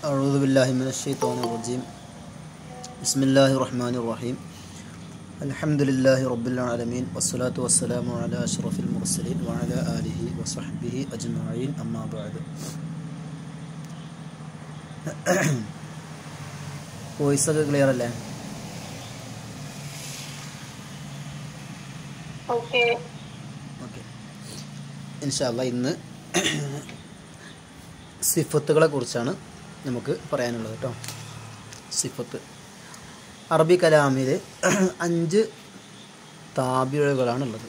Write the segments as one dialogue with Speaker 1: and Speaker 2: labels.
Speaker 1: أعوذ بالله من الشيطان الرجيم. بسم الله الرحمن الرحيم. الحمد لله رب العالمين والصلاة والسلام على أشرف المرسلين وعلى آله وصحبه أجمعين أما بعد. Voice ഒക്കെ clear അല്ലേ? Okay. ഇൻഷാ അല്ലാഹ് ഇന്ന് സിഫത്തുകളെ കുറിച്ചാണ് നമുക്ക് പറയാനുള്ളത് കേട്ടോ. സിഫത്ത് അറബി കലാമിൽ 5 താബിഴുകളാണുള്ളത്.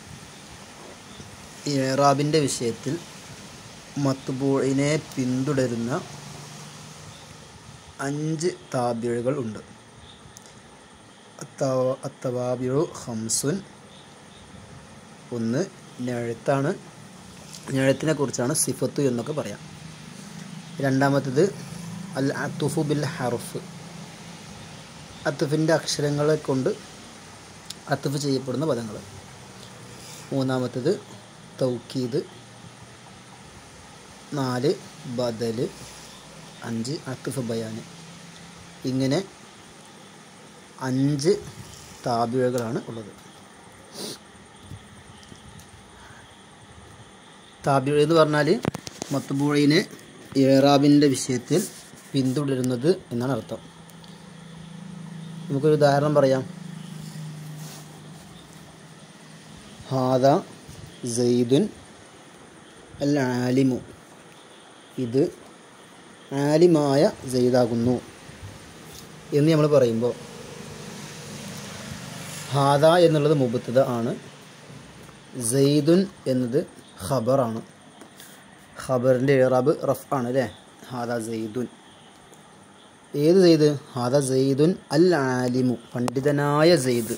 Speaker 1: ഇറാബിൻ്റെ വിഷയത്തിൽ മത്ബൂഇനെ പിന്തുടരുന്ന 5 താബിഴുകൾ ഉണ്ട്. അത്തവാബിഴു ഹംസുൻ. ഒന്ന് നെഴുത്താണ്. നെഴുത്തിനെ കുറിച്ചാണ് സിഫത്ത് എന്നൊക്കെ പറയാം. രണ്ടാമത്തത് അൽ അത്തുഫു ബിൽ ഹർഫ്, അത്തുഫിൻ്റെ അക്ഷരങ്ങളെ കൊണ്ട് അത്തുഫ് ചെയ്യപ്പെടുന്ന പദങ്ങൾ. മൂന്നാമത്തത് തൗക്കീദ്. 4 ബദൽ. 5 അത്തുഫ് ബയാന്. ഇങ്ങനെ 5 താബിഴുകളാണ് ഉള്ളത്. താബിഴ് എന്ന് പറഞ്ഞാൽ മത്ബൂഇനെ ഇറാബിൻ്റെ വിഷയത്തിൽ പിന്തുടരുന്നത് എന്നാണ് അർത്ഥം. നമുക്കൊരു ഉദാഹരണം പറയാം. ഹാദ സൈദുൻ അൽ ആലിമു. ഇത് ആലിമായ സൈദാകുന്നു എന്ന് നമ്മൾ പറയുമ്പോൾ ഹാദ എന്നുള്ളത് മുബ്തദ ആണ്, സൈദുൻ എന്നത് ഖബറാണ്. ഖബറിൻ്റെ ഇറാബ് റഫ് ആണ് അല്ലേ? ഹാദ സൈദുൻ. ഏത് സെയ്ദ്? ഹാദ സൈദുൻ അൽ ആലിമു, പണ്ഡിതനായ സെയ്ദ്.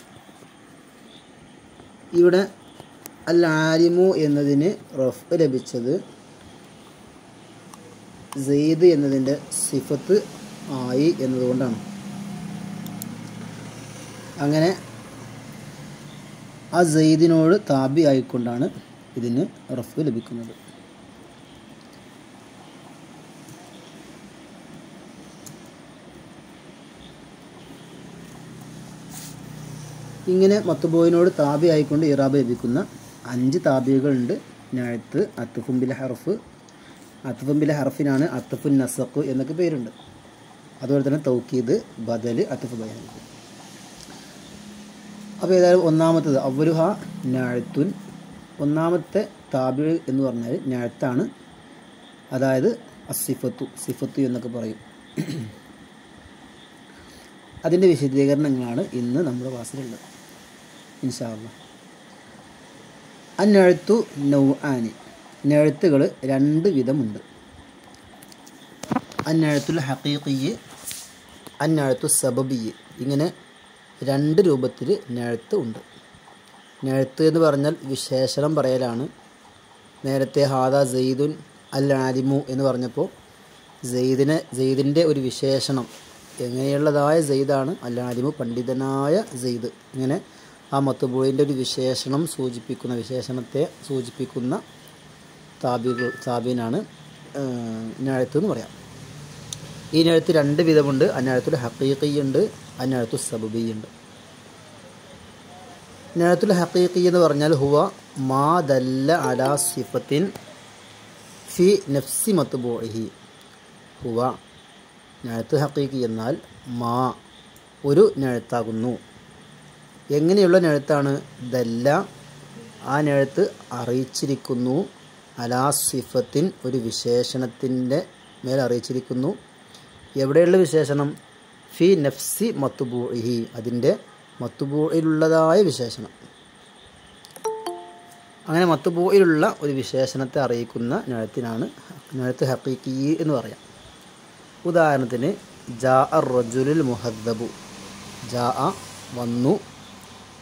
Speaker 1: ഇവിടെ അൽ ആലിമു എന്നതിന് റഫ് ലഭിച്ചത് സെയ്ദ് എന്നതിൻ്റെ സിഫത്ത് ആയി എന്നതുകൊണ്ടാണ്. അങ്ങനെ ആ സെയ്ദിനോട് താബി ആയിക്കൊണ്ടാണ് ഇതിന് റഫ് ലഭിക്കുന്നത്. ഇങ്ങനെ മത്ബൂഇനോട് താബി ആയിക്കൊണ്ട് ഇറാബ് ലഭിക്കുന്ന 5 താബികളുണ്ട്. നഅത്ത്, അത്ഫുൻ ബിൽ ഹർഫ്. അത്ഫുൻ ബിൽ ഹർഫിനാണ് അത്ഫുൻ നസഖ് എന്നൊക്കെ പേരുണ്ട്. അതുപോലെ തന്നെ തൗക്കീദ്, ബദൽ, അത്ഫ് ബയാൻ. അപ്പോൾ ഏതായാലും ഒന്നാമത്തത് അവലുഹ നഅത്തുൻ. ഒന്നാമത്തെ താബി എന്ന് പറഞ്ഞാൽ നഅത്താണ്. അതായത് അസിഫത്തു, സിഫത്ത് എന്നൊക്കെ പറയും. അതിൻ്റെ വിശദീകരണങ്ങളാണ് ഇന്ന് നമ്മുടെ ക്ലാസ്സിലുള്ളത് ഇൻഷാ അല്ലാഹ്. അന്നഅ്തു നൗആനി. നഅ്ത്തുകൾ 2 വിധമുണ്ട്. അന്നഅ്തുൽ ഹഖീഖി, അന്നഅ്തു സബബി. ഇങ്ങനെ 2 രൂപത്തിൽ നഅ്ത്ത് ഉണ്ട്. നഅ്ത്ത് എന്ന് പറഞ്ഞാൽ വിശേഷണം പറയലാണ്. നേരത്തെ ഹാദ സൈദുൻ അൽ ആലിമു എന്ന് പറഞ്ഞപ്പോൾ സെയ്ദിൻ്റെ ഒരു വിശേഷണം, എങ്ങനെയുള്ളതായ സെയ്ദാണ് അൽ ആലിമു, പണ്ഡിതനായ സെയ്ദ്. ഇങ്ങനെ ആ മത്ബൂഇൻ്റെ ഒരു വിശേഷണം സൂചിപ്പിക്കുന്ന, വിശേഷണത്തെ സൂചിപ്പിക്കുന്ന താബീനാണ് നഅ്ത്ത് എന്ന് പറയാം. ഈ നഅ്ത്ത് 2 വിധമുണ്ട്. അന്നഅ്തുൽ ഹഖീഖി ഉണ്ട്, അന്നഅ്തു സബബി ഉണ്ട്. നഅ്തുൽ ഹഖീഖി എന്ന് പറഞ്ഞാൽ ഹുവ മാ ദല്ല അലാ സിഫത്തിൻ ഫി നഫ്സി മത്ബൂഇഹി. ഹുവ നഅ്ത്ത് ഹഖീഖി എന്നാൽ മാ, ഒരു നഅ്ത്താകുന്നു. എങ്ങനെയുള്ള നഅ്ത്താണ്? ദല്ല, ആ നഅ്ത്ത് അറിയിച്ചിരിക്കുന്നു, അലാ സിഫത്തിൻ, ഒരു വിശേഷണത്തിൻ്റെ മേൽ അറിയിച്ചിരിക്കുന്നു. എവിടെയുള്ള വിശേഷണം? ഫി നഫ്സി മത്ബൂഇഹി, അതിൻ്റെ മത്ബൂഇലുള്ളതായ വിശേഷണം. അങ്ങനെ മത്ബൂഇലുള്ള ഒരു വിശേഷണത്തെ അറിയിക്കുന്ന നഅ്ത്തിനാണ് നഅ്ത്ത് ഹഖീഖി എന്ന് പറയാം. ഉദാഹരണത്തിന് ജാ അർ റജുലുൽ മുഹദ്ദബു. ജാ വന്നു,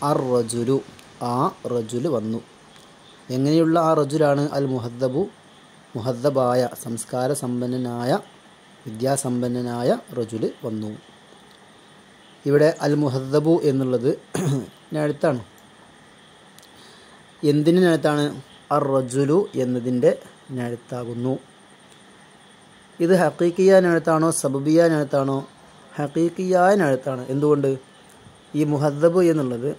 Speaker 1: അർ റജുലു, ആ റജുല് വന്നു. എങ്ങനെയുള്ള ആ റജുലാണ്? അൽ മുഹദ്ദബു, മുഹദ്ദബായ, സംസ്കാര സമ്പന്നനായ, വിദ്യാസമ്പന്നനായ റജുല് വന്നു. ഇവിടെ അൽ മുഹദ്ദബു എന്നുള്ളത് നഅ്ത്താണ്. എന്തിന് നഅ്ത്താണ്? അർ റജുലു എന്നതിൻ്റെ നഅ്ത്താകുന്നു. ഇത് ഹഖീഖിയായ നഴത്താണോ സബബിയായ നഴത്താണോ? ഹഖീഖിയായ നഴത്താണ്. എന്തുകൊണ്ട്? ഈ മുഹദ്ദബ് എന്നുള്ളത്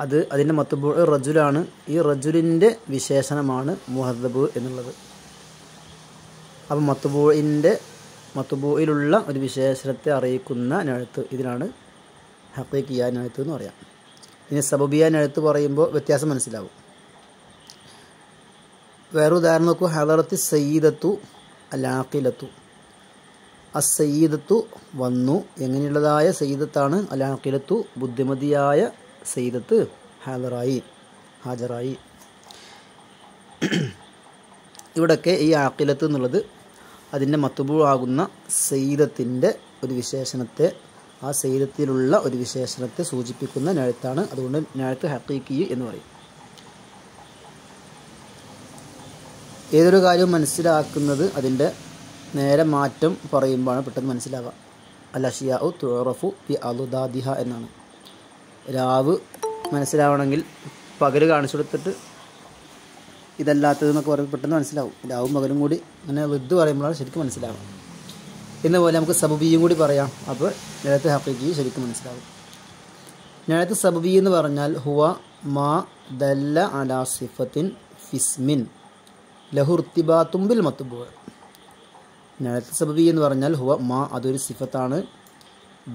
Speaker 1: അത് അതിൻ്റെ മത്ബൂ റജുലാണ്. ഈ റജുലിൻ്റെ വിശേഷണമാണ് മുഹദ്ദബ് എന്നുള്ളത്. അപ്പം മത്ബൂയിലുള്ള ഒരു വിശേഷണത്തെ അറിയിക്കുന്ന നഴത്ത് ഇതിനാണ് ഹഖീഖിയായ നഴത്ത് എന്ന് പറയാം. ഇനി സബബിയായ നഴത്ത് പറയുമ്പോൾ വ്യത്യാസം മനസ്സിലാവും. വേറെ ഉദാഹരണം നോക്കൂ. ഹദറത്തി സയ്യിദത്തു അൽ ആഖിലത്തു. അസയ്യിദത്തു വന്നു. എങ്ങനെയുള്ളതായ സയ്യിദത്താണ്? അൽ ആഖിലത്തു ബുദ്ധിമതിയായ സയ്യിദത്ത് ഹാജറായി. ഇവിടൊക്കെ ഈ ആഖിലത്ത് എന്നുള്ളത് അതിൻ്റെ മത്ബൂ ആകുന്ന സയ്യിദത്തിൻ്റെ ഒരു വിശേഷണത്തെ, ആ സയ്യിദത്തിലുള്ള ഒരു വിശേഷണത്തെ സൂചിപ്പിക്കുന്ന നഴത്താണ്. അതുകൊണ്ട് നഴത്ത് ഹഖീഖി എന്ന് പറയും. ഏതൊരു കാര്യവും മനസ്സിലാക്കുന്നത് അതിൻ്റെ നേരെ മാറ്റം പറയുമ്പോഴാണ് പെട്ടെന്ന് മനസ്സിലാവുക. അൽ അഷിയാഉ തുറഫു ബി അളുദാദിഹ എന്നാണ്. രാവ് മനസ്സിലാവണമെങ്കിൽ പകൽ കാണിച്ചു കൊടുത്തിട്ട് ഇതല്ലാത്തതെന്നൊക്കെ പറയുമ്പോൾ പെട്ടെന്ന് മനസ്സിലാവും. രാവും പകലും കൂടി അങ്ങനെ വിദ്ദ് പറയുമ്പോഴാണ് ശരിക്കും മനസ്സിലാവുക. എന്നപോലെ നമുക്ക് സബബിയും കൂടി പറയാം. അപ്പോൾ നഴത്ത് ഹഖീഖി ശരിക്കും മനസ്സിലാവും. നഴത്ത് സബബി എന്ന് പറഞ്ഞാൽ ഹുവ മാ ദല്ല അലാ സിഫത്തിൻ ഫിസ്മിൻ ലഹു ഇർത്തിബാത്തും ബിൽ മത്ബൂ. നഴത്ത് സബബി എന്ന് പറഞ്ഞാൽ ഹുവ മാ അതൊരു സിഫത്താണ്,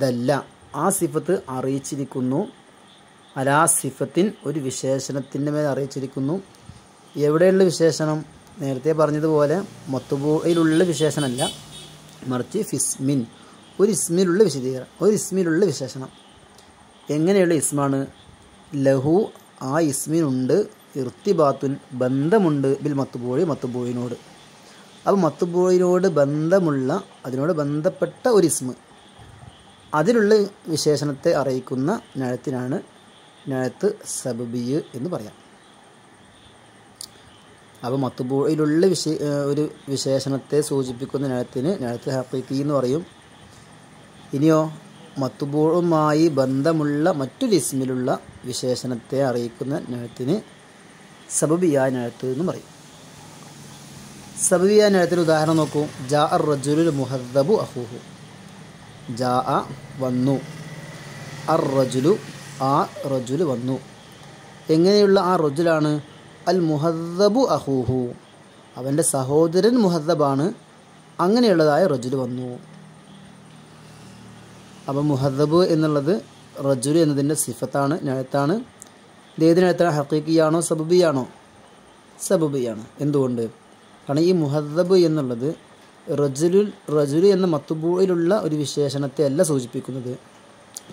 Speaker 1: ദല്ല ആ സിഫത്ത് അറിയിച്ചിരിക്കുന്നു, അലാ സിഫത്തിൻ ഒരു വിശേഷണത്തിൻ്റെ മേൽ അറിയിച്ചിരിക്കുന്നു. എവിടെയുള്ള വിശേഷണം? നേരത്തെ പറഞ്ഞതുപോലെ മത്ബൂയിലുള്ള വിശേഷണമല്ല, മറിച്ച് ഫിസ്മിൻ ഒരു ഇസ്മിലുള്ള വിശദീകരണം, ഒരു ഇസ്മിലുള്ള വിശേഷണം. എങ്ങനെയുള്ള ഇസ്മാണ്? ലഹു ആ ഇസ്മിനുണ്ട് ഇർത്തിബാത്തുൻ ബന്ധമുണ്ട് ബിൽ മത്ബൂയിനോട്. അപ്പോൾ മത്ബൂയിനോട് ബന്ധമുള്ള, അതിനോട് ബന്ധപ്പെട്ട ഒരു ഇസ്മ്, അതിലുള്ള വിശേഷണത്തെ അറിയിക്കുന്ന നഴത്തിനാണ് നഴത്ത് സബബി എന്ന് പറയാം. അപ്പോൾ മത്ബൂയിലുള്ള ഒരു വിശേഷണത്തെ സൂചിപ്പിക്കുന്ന നഴത്തിന് നഴത്ത് ഹഖീഖി എന്ന് പറയും. ഇനിയോ മത്ബൂഉമായി ബന്ധമുള്ള മറ്റൊരു ഇസ്മിലുള്ള വിശേഷണത്തെ അറിയിക്കുന്ന നഴത്തിന് സബബിയായ നഴത്ത് എന്ന് പറയും. സബബിയായ നഴത്തിന് ഉദാഹരണം നോക്കൂ. ജാ അർ റജുലുൽ മുഹദ്ദബു അഖൂഹു. ജാ വന്നു, അർ റജുലു ആ റജുൽ വന്നു. എങ്ങനെയുള്ള ആ റജുലാണ്? അൽ മുഹദ്ദബു അഖൂഹു അവൻ്റെ സഹോദരൻ മുഹദ്ദബാണ്, അങ്ങനെയുള്ളതായ റജുൽ വന്നു. അപ്പം മുഹദ്ദബ് എന്നുള്ളത് റജുൽ എന്നതിൻ്റെ സിഫത്താണ്, നഴത്താണ്. ഇതേത് നഴത്താണ്? ഹഖീഖിയാണോ സബബിയാണോ? സബബിയാണ്. എന്തുകൊണ്ട്? കാരണം ഈ മുഹദ്ദബ് എന്നുള്ളത് റജുൽ എന്ന മത്ബൂയിലുള്ള ഒരു വിശേഷണത്തെ അല്ല സൂചിപ്പിക്കുന്നത്,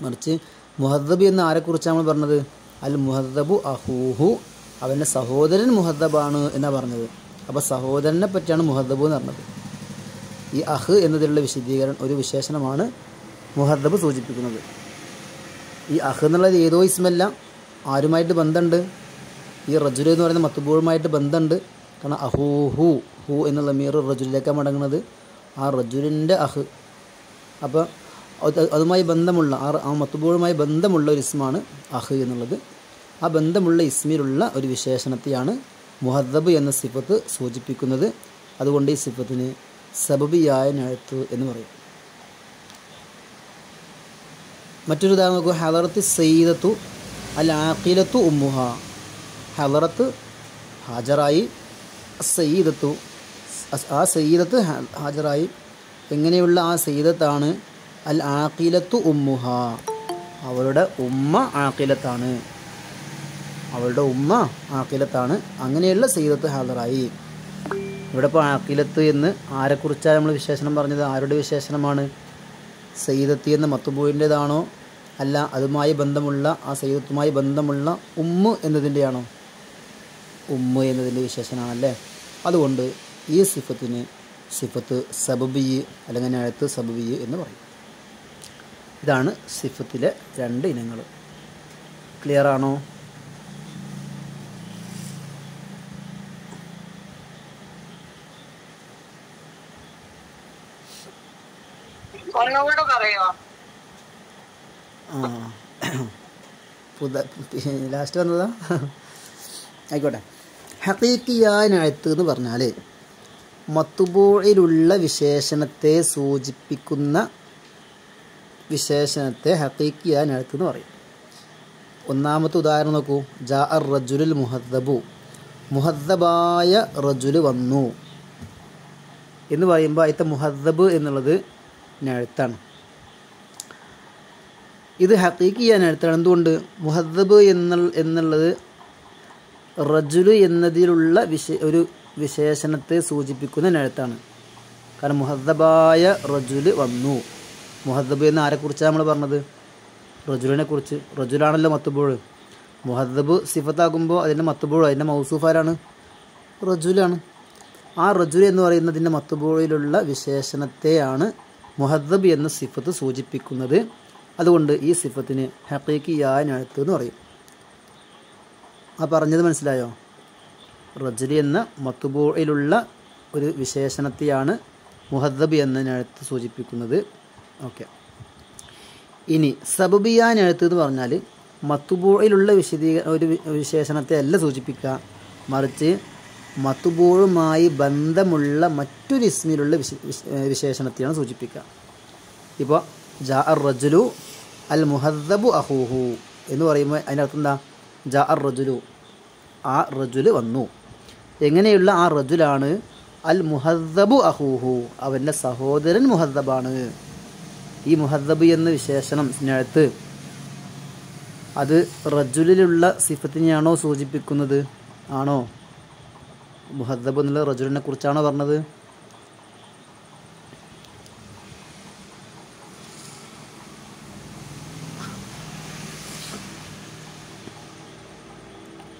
Speaker 1: മറിച്ച് മുഹദ്ദബ് എന്ന് ആരെക്കുറിച്ചാണ് നമ്മൾ പറഞ്ഞത്? അൽ മുഹദ്ദബു അഖൂഹു അവൻ്റെ സഹോദരൻ മുഹദ്ദബാണ് എന്നാണ് പറഞ്ഞത്. അപ്പോൾ സഹോദരനെ പറ്റിയാണ് മുഹദ്ദബ് എന്ന് പറഞ്ഞത്. ഈ അഹ് എന്നതിലുള്ള വിശദീകരണം, ഒരു വിശേഷണമാണ് മുഹദ്ദബ് സൂചിപ്പിക്കുന്നത്. ഈ അഹ് എന്നുള്ളത് ഏതോ ഇസ്മല്ല, ആരുമായിട്ട് ബന്ധമുണ്ട്? ഈ റജുൽ എന്ന് പറയുന്ന മത്ബൂഴുമായിട്ട് ബന്ധമുണ്ട്. കാരണം അഹൂഹു ഹു എന്നുള്ള മീർ റജുലിലേക്കാണ് മടങ്ങുന്നത്, ആ റജുലിൻ്റെ അഹ്. അപ്പോൾ അതുമായി ബന്ധമുള്ള ആ മത്ബൂഴുമായി ബന്ധമുള്ള ഒരു ഇസ്മാണ് അഹ് എന്നുള്ളത്. ആ ബന്ധമുള്ള ഇസ്മിലുള്ള ഒരു വിശേഷണത്തെയാണ് മുഹദ്ദബ് എന്ന സിഫത്ത് സൂചിപ്പിക്കുന്നത്. അതുകൊണ്ട് ഈ സിഫത്തിന് സബബിയായ നഴത്ത് എന്ന് പറയും. മറ്റൊരു ഉദാഹരണം നോക്കുക. ഹദറത്ത് സയ്യിദത്തു അൽ ആഖിലത്തു ഉമ്മുഹ. ഹദറത്ത് ഹാജറായി, സയ്യിദത്തു ആ സയ്യിദത്ത് ഹാജറായി. എങ്ങനെയുള്ള ആ സയ്യിദത്താണ്? അൽ ആഖിലത്തു ഉമ്മുഹ അവളുടെ ഉമ്മ ആഖിലത്താണ്, അവളുടെ ഉമ്മ ആഖിലത്താണ്. അങ്ങനെയുള്ള സയ്യിദത്ത് ഹാജറായി. ഇവിടെ ഇപ്പോൾ ആഖിലത്ത് എന്ന് ആരെക്കുറിച്ചാണ് നമ്മൾ വിശേഷണം പറഞ്ഞത്? ആരുടെ വിശേഷണമാണ്? സയ്യിദത്തി എന്ന മത്ബൂയിൻ്റെതാണോ? അല്ല, അതുമായി ബന്ധമുള്ള, ആ സയ്യിദത്തുമായി ബന്ധമുള്ള ഉമ്മ് എന്നതിൻ്റെയാണോ? ഉമ്മ് എന്നതിൻ്റെ വിശേഷണമാണല്ലേ. അതുകൊണ്ട് ഈ സിഫത്തിന് സിഫത്ത് സബബി അല്ലെങ്കിൽ നഴത്ത് സബബി എന്ന് പറയും. ഇതാണ് സിഫത്തിലെ രണ്ട് ഇനങ്ങൾ. ക്ലിയർ ആണോ? ലാസ്റ്റ് വന്നതാ. ആയിക്കോട്ടെ. ഹഖീഖിയായ നഴത്ത് എന്ന് പറഞ്ഞാൽ മത്ബൂഇലുള്ള വിശേഷണത്തെ സൂചിപ്പിക്കുന്ന വിശേഷണത്തെ ഹഖീഖിയായ നഅത്ത് എന്ന് പറയും. ഒന്നാമത്തെ ഉദാഹരണം നോക്കൂ. ജാ അർ റജുലുൽ മുഹദ്ദബു, മുഹദ്ദബായ റജുല് വന്നു എന്ന് പറയുമ്പോൾ അതിലത്തെ മുഹദ്ദബ് എന്നുള്ളത് നഅത്താണ്. ഇത് ഹഖീഖിയായ നഅത്താണ്. എന്തുകൊണ്ട്? മുഹദ്ദബ് എന്നുള്ളത് റജുല് എന്നതിലുള്ള ഒരു വിശേഷണത്തെ സൂചിപ്പിക്കുന്ന നഅത്താണ്. കാരണം മുഹദ്ദബായ റജുല് വന്നു. മുഹദ്ദബ് എന്ന് ആരെക്കുറിച്ചാണ് നമ്മൾ പറഞ്ഞത്? റജുലിനെ കുറിച്ച്. റജുലാണല്ലോ മത്ബൂഴ്. മുഹദ്ദബ് സിഫത്താകുമ്പോൾ അതിൻ്റെ മത്ബൂഴ്, അതിൻ്റെ മൗസൂഫ് ആരാണ്? റജുലാണ്. ആ റജുൽ എന്ന് പറയുന്നതിൻ്റെ മത്ബൂഴിലുള്ള വിശേഷണത്തെയാണ് മുഹദ്ദബ് എന്ന സിഫത്ത് സൂചിപ്പിക്കുന്നത്. അതുകൊണ്ട് ഈ സിഫത്തിന് ഹഖീഖിയായ നഅത്ത് എന്ന് പറയും. ആ പറഞ്ഞത് മനസ്സിലായോ? റജുൽ എന്ന മത്ബൂഴിലുള്ള ഒരു വിശേഷണത്തെയാണ് മുഹദ്ദബ് എന്ന നഅത്ത് സൂചിപ്പിക്കുന്നത്. ഓക്കെ. ഇനി സബബിയായ നഅത്ത് എന്ന് പറഞ്ഞാൽ മത്ബൂഇലുള്ള ഒരു വിശേഷണത്തെ അല്ല സൂചിപ്പിക്കുക, മറിച്ച് മത്ബൂഉമായി ബന്ധമുള്ള മറ്റൊരു ഇസ്മിലുള്ള വിശേഷണത്തെയാണ് സൂചിപ്പിക്കുക. ഇപ്പോൾ ജാ അർ റജുലു അൽ മുഹദ്ദബു അഹൂഹു എന്ന് പറയുമ്പോൾ അതിൻ്റെ അർത്ഥം എന്താ? ജാ അർ റജുലു, ആ റജുല് വന്നു. എങ്ങനെയുള്ള ആ റജുലാണ്? അൽ മുഹദ്ദബു അഹൂഹു, അവൻ്റെ സഹോദരൻ മുഹദ്ദബാണ്. ഈ മുഹദ്ദബ് എന്ന വിശേഷണം നഅത്ത് അത് റജുലിലുള്ള സിഫത്തിനെയാണോ സൂചിപ്പിക്കുന്നത്? ആണോ? മുഹദ്ദബ് എന്നുള്ള റജുലിനെ കുറിച്ചാണോ പറഞ്ഞത്?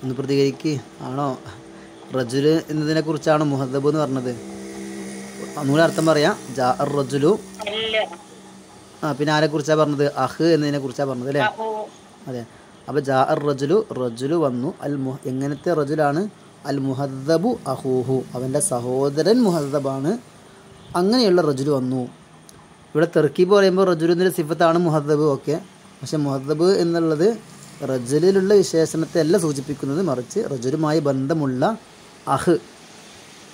Speaker 1: ഒന്ന് പ്രതികരിക്ക്. ആണോ? റജുല് എന്നതിനെ കുറിച്ചാണോ മുഹദ്ദബ് എന്ന് പറഞ്ഞത്? ഒന്നുകൂടെ അർത്ഥം പറയാം. ജാ അർ റജുലു. പിന്നെ ആരെ കുറിച്ചാണ് പറഞ്ഞത്? അഹ് എന്നതിനെ കുറിച്ചാണ് പറഞ്ഞത് അല്ലേ? അതെ. അപ്പോൾ ജാ അർ റജുലു, റജുല് വന്നു. എങ്ങനത്തെ റജുലാണ്? അൽ മുഹദ്ദബു അഹൂഹു, അവൻ്റെ സഹോദരൻ മുഹദ്ദബാണ്. അങ്ങനെയുള്ള റജുല് വന്നു. ഇവിടെ തെർക്കീബ് പറയുമ്പോൾ റജുൽ എന്നൊരു സിഫത്താണ് മുഹദ്ദബ്. ഓക്കെ. പക്ഷെ മുഹദ്ദബ് എന്നുള്ളത് റജുലിലുള്ള വിശേഷണത്തെ അല്ല സൂചിപ്പിക്കുന്നത്, മറിച്ച് റജുലുമായി ബന്ധമുള്ള അഹ്,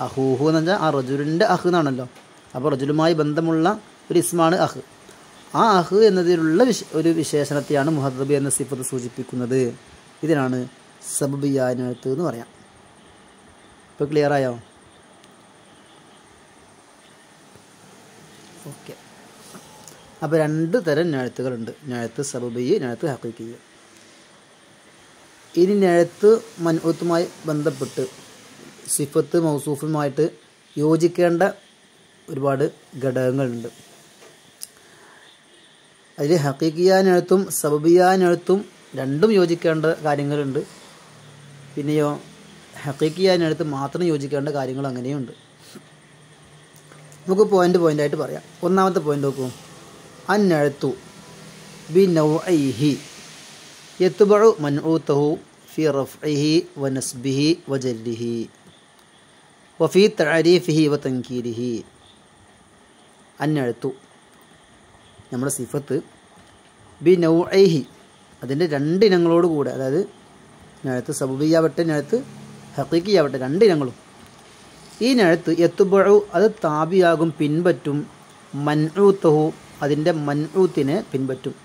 Speaker 1: അഹൂഹു എന്ന് വെച്ചാൽ ആ റജുലിൻ്റെ അഹ് എന്നാണല്ലോ. അപ്പോൾ റജുലുമായി ബന്ധമുള്ള ഒരു ഇസ്മാണ് അഹ്. ആ അഹ് എന്നതിലുള്ള ഒരു വിശേഷണത്തെയാണ് മുഹദ്ദബ് എന്ന സിഫത്ത് സൂചിപ്പിക്കുന്നത്. ഇതിനാണ് സബബിയായ നഅത്ത് എന്ന് പറയാം. ഇപ്പോൾ ക്ലിയർ ആയോ? ഓക്കെ. അപ്പോൾ രണ്ട് തരം നഅത്തുകളുണ്ട്. നഅത്ത് സബബി, നഅത്ത് ഹഖീഖി. ഇനി നഅത്ത് മൻഊത്തുമായി ബന്ധപ്പെട്ട് സിഫത്ത് മൗസൂഫുമായിട്ട് യോജിക്കേണ്ട ഒരുപാട് ഘടകങ്ങളുണ്ട്. അതിൽ ഹഖീഖിയായ നഅത്തും സബബിയായ നഅത്തും രണ്ടും യോജിക്കേണ്ട കാര്യങ്ങളുണ്ട്. പിന്നെയോ ഹഖീഖിയായ നഅത്ത് മാത്രം യോജിക്കേണ്ട കാര്യങ്ങൾ അങ്ങനെയുണ്ട്. നമുക്ക് പോയിൻ്റായിട്ട് പറയാം. ഒന്നാമത്തെ പോയിൻ്റ് നോക്കൂ. അൻ നഅത്തു ബി നൗഇഹി യത്ബഉ മൻഊതഹു ഫി റഫ്ഇഹി വ നസ്ബിഹി വ ജർരിഹി വ ഫി തഅരീഫിഹി വ തൻകീരിഹി. അൻ നഅത്തു നമ്മുടെ സിഫത്ത് ബി നൗഇഹി, അതിൻ്റെ രണ്ട് ഇനങ്ങളോട് കൂടെ, അതായത് നഅത്ത് സബബിയാവട്ടെ നഅത്ത് ഹഖീഖിയാവട്ടെ, രണ്ട് ഇനങ്ങളും. ഈ നഅത്ത് യത്ബഉ അത് താബിയാകും, പിൻപറ്റും, മൻഊതഹു അതിൻ്റെ മൻഊത്തിനെ പിൻപറ്റും.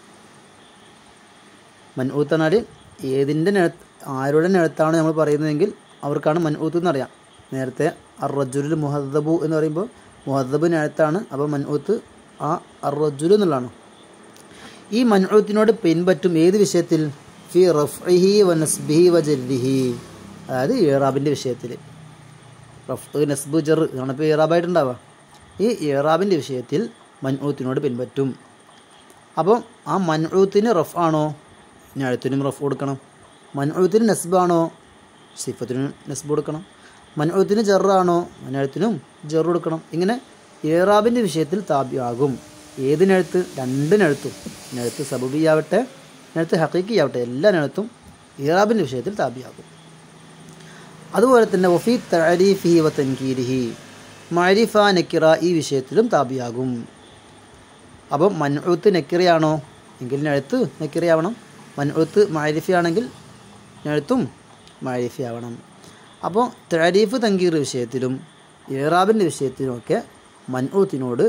Speaker 1: മൻഊത്ത് എന്നാൽ ഏതിൻ്റെ നഅത്ത്, ആരുടെ നഅത്താണ് നമ്മൾ പറയുന്നതെങ്കിൽ അവർക്കാണ് മൻഊത്ത് എന്നറിയാം. നേരത്തെ അർ റജുലുൽ മുഹദ്ദബു എന്ന് പറയുമ്പോൾ മുഹദ്ദബ് നഅത്താണ്. അപ്പോൾ മൻഊത്ത് ആ അർ റജുൽ എന്നുള്ളതാണ്. ഈ മൻഊത്തിനോട് പിൻപറ്റും ഏത് വിഷയത്തിൽ? ഫി റഫ്ഇഹി വ നസ്ബിഹി വ ജർരിഹി, അതായത് ഇറാബിൻ്റെ വിഷയത്തിൽ. റഫ് നസ്ബ് ജർ ആണ് ഇപ്പോൾ ഇറാബായിട്ടുണ്ടാവുക. ഈ ഇറാബിൻ്റെ വിഷയത്തിൽ മൻഊത്തിനോട് പിൻപറ്റും. അപ്പോൾ ആ മൻഊത്തിന് റഫ് ആണോ? നഅത്തിനും റഫ് കൊടുക്കണം. മൻഊത്തിന് നസ്ബാണോ? സിഫത്തിനും നസ്ബ് കൊടുക്കണം. മൻഊത്തിന് ജറാണോ? നഅത്തിനും ജർ കൊടുക്കണം. ഇങ്ങനെ ഇറാബിൻ്റെ വിഷയത്തിൽ താബിയാകും. ഏത് നഅത്ത്? രണ്ട് നഅത്തും. നഅത്ത് സബബിയാവട്ടെ നഅത്ത് ഹഖീഖിയാവട്ടെ, എല്ലാ നഅത്തും ഇറാബിൻ്റെ വിഷയത്തിൽ താബിയാകും. അതുപോലെ തന്നെ വഫി തഅരീഫിഹി വ തൻകീരിഹി, മഅരിഫ നക്കിറ ഈ വിഷയത്തിലും താബിയാകും. അപ്പം മൻഊത്ത് നക്കിറയാണോ എങ്കിൽ നഅത്ത് നക്കിറയാവണം. മൻഊത്ത് മഅരിഫയാണെങ്കിൽ നഅത്തും മഅരിഫയാവണം. അപ്പോൾ തഅരീഫ് തൻകീർ വിഷയത്തിലും ഇറാബിൻ്റെ വിഷയത്തിനുമൊക്കെ മൻഊത്തിനോട്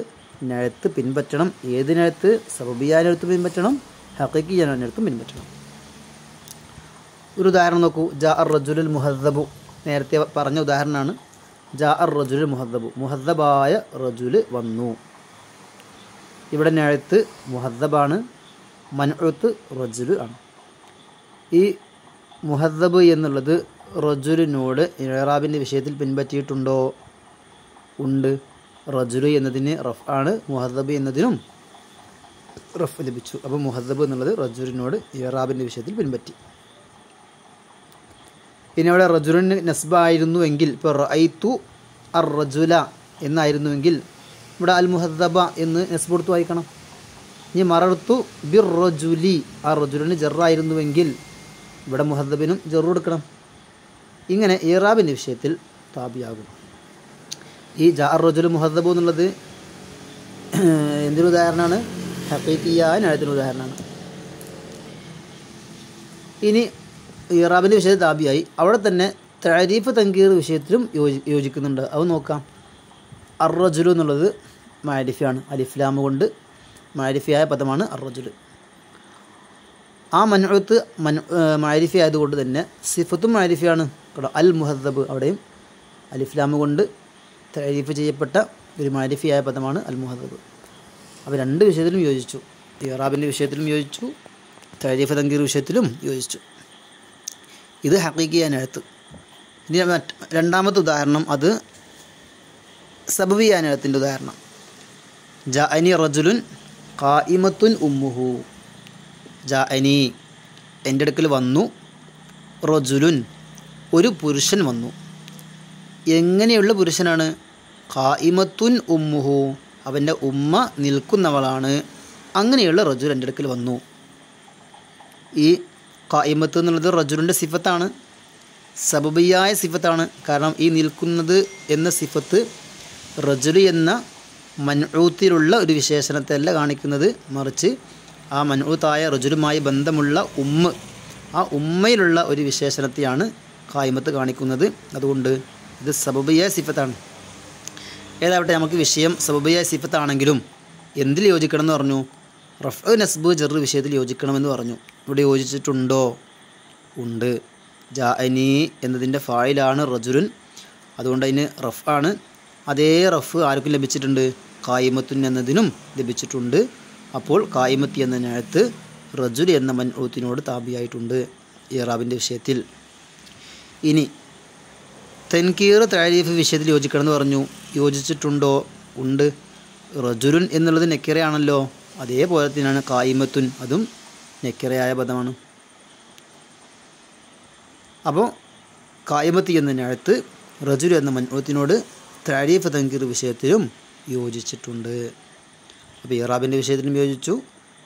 Speaker 1: നഴത്ത് പിൻപറ്റണം. ഏത് നഴത്ത്? സബബിയായ നഴത്ത് പിൻപറ്റണം, ഹഖീഖിയായ നഴത്തും പിൻപറ്റണം. ഒരു ഉദാഹരണം നോക്കൂ. ജാ അർ റജുലുൽ മുഹദ്ദബു, നേരത്തെ പറഞ്ഞ ഉദാഹരണമാണ്. ജാ അർ റജുലുൽ മുഹദ്ദബു, മുഹദ്ദബായ റജുല് വന്നു. ഇവിടെ നഴത്ത് മുഹദ്ദബാണ്, മൻഊത്ത് റജുല് ആണ്. ഈ മുഹദ്ദബ് എന്നുള്ളത് റജുലിനോട് ഇറാബിൻ്റെ വിഷയത്തിൽ പിൻപറ്റിയിട്ടുണ്ടോ? ഉണ്ട്. റജുലു എന്നതിന് റഫ് ആണ്, മുഹദ്ദബ് എന്നതിനും റഫ് ലഭിച്ചു. അപ്പോൾ മുഹദ്ദബ് എന്നുള്ളത് റജുലിനോട് ഇറാബിൻ്റെ വിഷയത്തിൽ പിൻപറ്റി. പിന്നെ അവിടെ റജുലിന് നസ്ബായിരുന്നുവെങ്കിൽ, ഇപ്പോൾ റഅയ്തു അർ റജുല എന്നായിരുന്നുവെങ്കിൽ ഇവിടെ അൽ മുഹദ്ദബ എന്ന് നസ്ബ് കൊടുത്ത് വായിക്കണം. ഇനി മറർത്തു ബിർ റജുലി, ആ റജുലിന് ജറായിരുന്നുവെങ്കിൽ ഇവിടെ മുഹദ്ദബിനും ജറു കൊടുക്കണം. ഇങ്ങനെ ഇറാബിൻ്റെ വിഷയത്തിൽ താബിയാകും. ഈ ജാ അർ റജുൽ മുഹദ്ദബു എന്നുള്ളത് എന്തൊരു ഉദാഹരണമാണ്? ഹഖീഖിയായ നഴത്തിന് ഉദാഹരണമാണ്. ഇനി ഇറാബിൻ്റെ വിഷയത്തിൽ താബിയായി. അവിടെ തന്നെ തഅരീഫ് തൻകീർ വിഷയത്തിലും യോജിക്കുന്നുണ്ട്. അത് നോക്കാം. അർ റജുലു എന്നുള്ളത് മാരിഫയാണ്, അലിഫ്ലാമ് കൊണ്ട് മാരിഫിയായ പദമാണ് അർ റജുൽ. ആ മൻഊത്ത് മാരിഫി ആയതുകൊണ്ട് തന്നെ സിഫത്തും മാരിഫിയാണ്. കേട്ടോ, അൽ മുഹദ്ദബ് അവിടെയും അലിഫ്ലാമ് കൊണ്ട് തഅരീഫ് ചെയ്യപ്പെട്ട ഒരു മാരിഫിയായ പദമാണ് അൽ മുഹദ്ദബ്. അപ്പോൾ രണ്ട് വിഷയത്തിലും യോജിച്ചു. ഇറാബിൻ്റെ വിഷയത്തിലും യോജിച്ചു, തഅരീഫ് തൻകീർ വിഷയത്തിലും യോജിച്ചു. ഇത് ഹഖീഖിയായ നഴത്ത്. ഇനി രണ്ടാമത്തെ ഉദാഹരണം, അത് സബബിയായ നഴത്തിൻ്റെ ഉദാഹരണം. ജാഅനി റജുലുൻ ഖായിമത്തുൻ ഉമ്മുഹു. ജാഅനി, എൻ്റെ അടുക്കൽ വന്നു. റജുലുൻ, ഒരു പുരുഷൻ വന്നു. എങ്ങനെയുള്ള പുരുഷനാണ്? ഖായിമത്തുൻ ഉമ്മുഹു, അവൻ്റെ ഉമ്മ നിൽക്കുന്നവളാണ്. അങ്ങനെയുള്ള റജുൽ എൻ്റെ അടുക്കൽ വന്നു. ഈ ഖായിമത്ത് എന്നുള്ളത് റജുലിൻ്റെ സിഫത്താണ്, സബബിയായ സിഫത്താണ്. കാരണം ഈ നിൽക്കുന്നത് എന്ന സിഫത്ത് റജുലി എന്ന മൻഊത്തിലുള്ള ഒരു വിശേഷണത്തെയല്ല കാണിക്കുന്നത്, മറിച്ച് ആ മൻഊത്തായ റജുലുമായി ബന്ധമുള്ള ആ ഉമ്മയിലുള്ള ഒരു വിശേഷണത്തെയാണ് ഖായിമത്ത് കാണിക്കുന്നത്. അതുകൊണ്ട് ഇത് സബബിയായ സിഫത്താണ്. ഏതാവട്ടെ, നമുക്ക് വിഷയം സബബിയായ സിഫത്താണെങ്കിലും എന്തിൽ യോജിക്കണം എന്ന് പറഞ്ഞു? റഫ് നസ്ബ് ജർ വിഷയത്തിൽ യോജിക്കണമെന്ന് പറഞ്ഞു. ഇവിടെ യോജിച്ചിട്ടുണ്ടോ? ഉണ്ട്. ജാഅനി എന്നതിൻ്റെ ഫായിലാണ് റജുലുൻ, അതുകൊണ്ട് അതിന് റഫ് ആണ്. അതേ റഫ് ആർക്കും ലഭിച്ചിട്ടുണ്ട്? ഖായിമത്തുൻ എന്നതിനും ലഭിച്ചിട്ടുണ്ട്. അപ്പോൾ ഖായിമത്തി എന്ന നഴത്ത് റജുൽ എന്ന മൻഊത്തിനോട് താബിയായിട്ടുണ്ട് ഇറാബിൻ്റെ വിഷയത്തിൽ. ഇനി തൻകീർ തഅരീഫ് വിഷയത്തിൽ യോജിക്കണമെന്ന് പറഞ്ഞു. യോജിച്ചിട്ടുണ്ടോ? ഉണ്ട്. റജുലുൻ എന്നുള്ളത് നെക്കിറയാണല്ലോ, അതേപോലെ തന്നെയാണ് ഖായിമത്തുൻ, അതും നെക്കിറയായ പദമാണ്. അപ്പോൾ ഖായിമത്തി എന്ന നഴത്ത് റജുൽ എന്ന മൻഊത്തിനോട് തഅരീഫ് തൻകീർ വിഷയത്തിലും യോജിച്ചിട്ടുണ്ട്. അപ്പോൾ ഇറാബിൻ്റെ വിഷയത്തിലും യോജിച്ചു,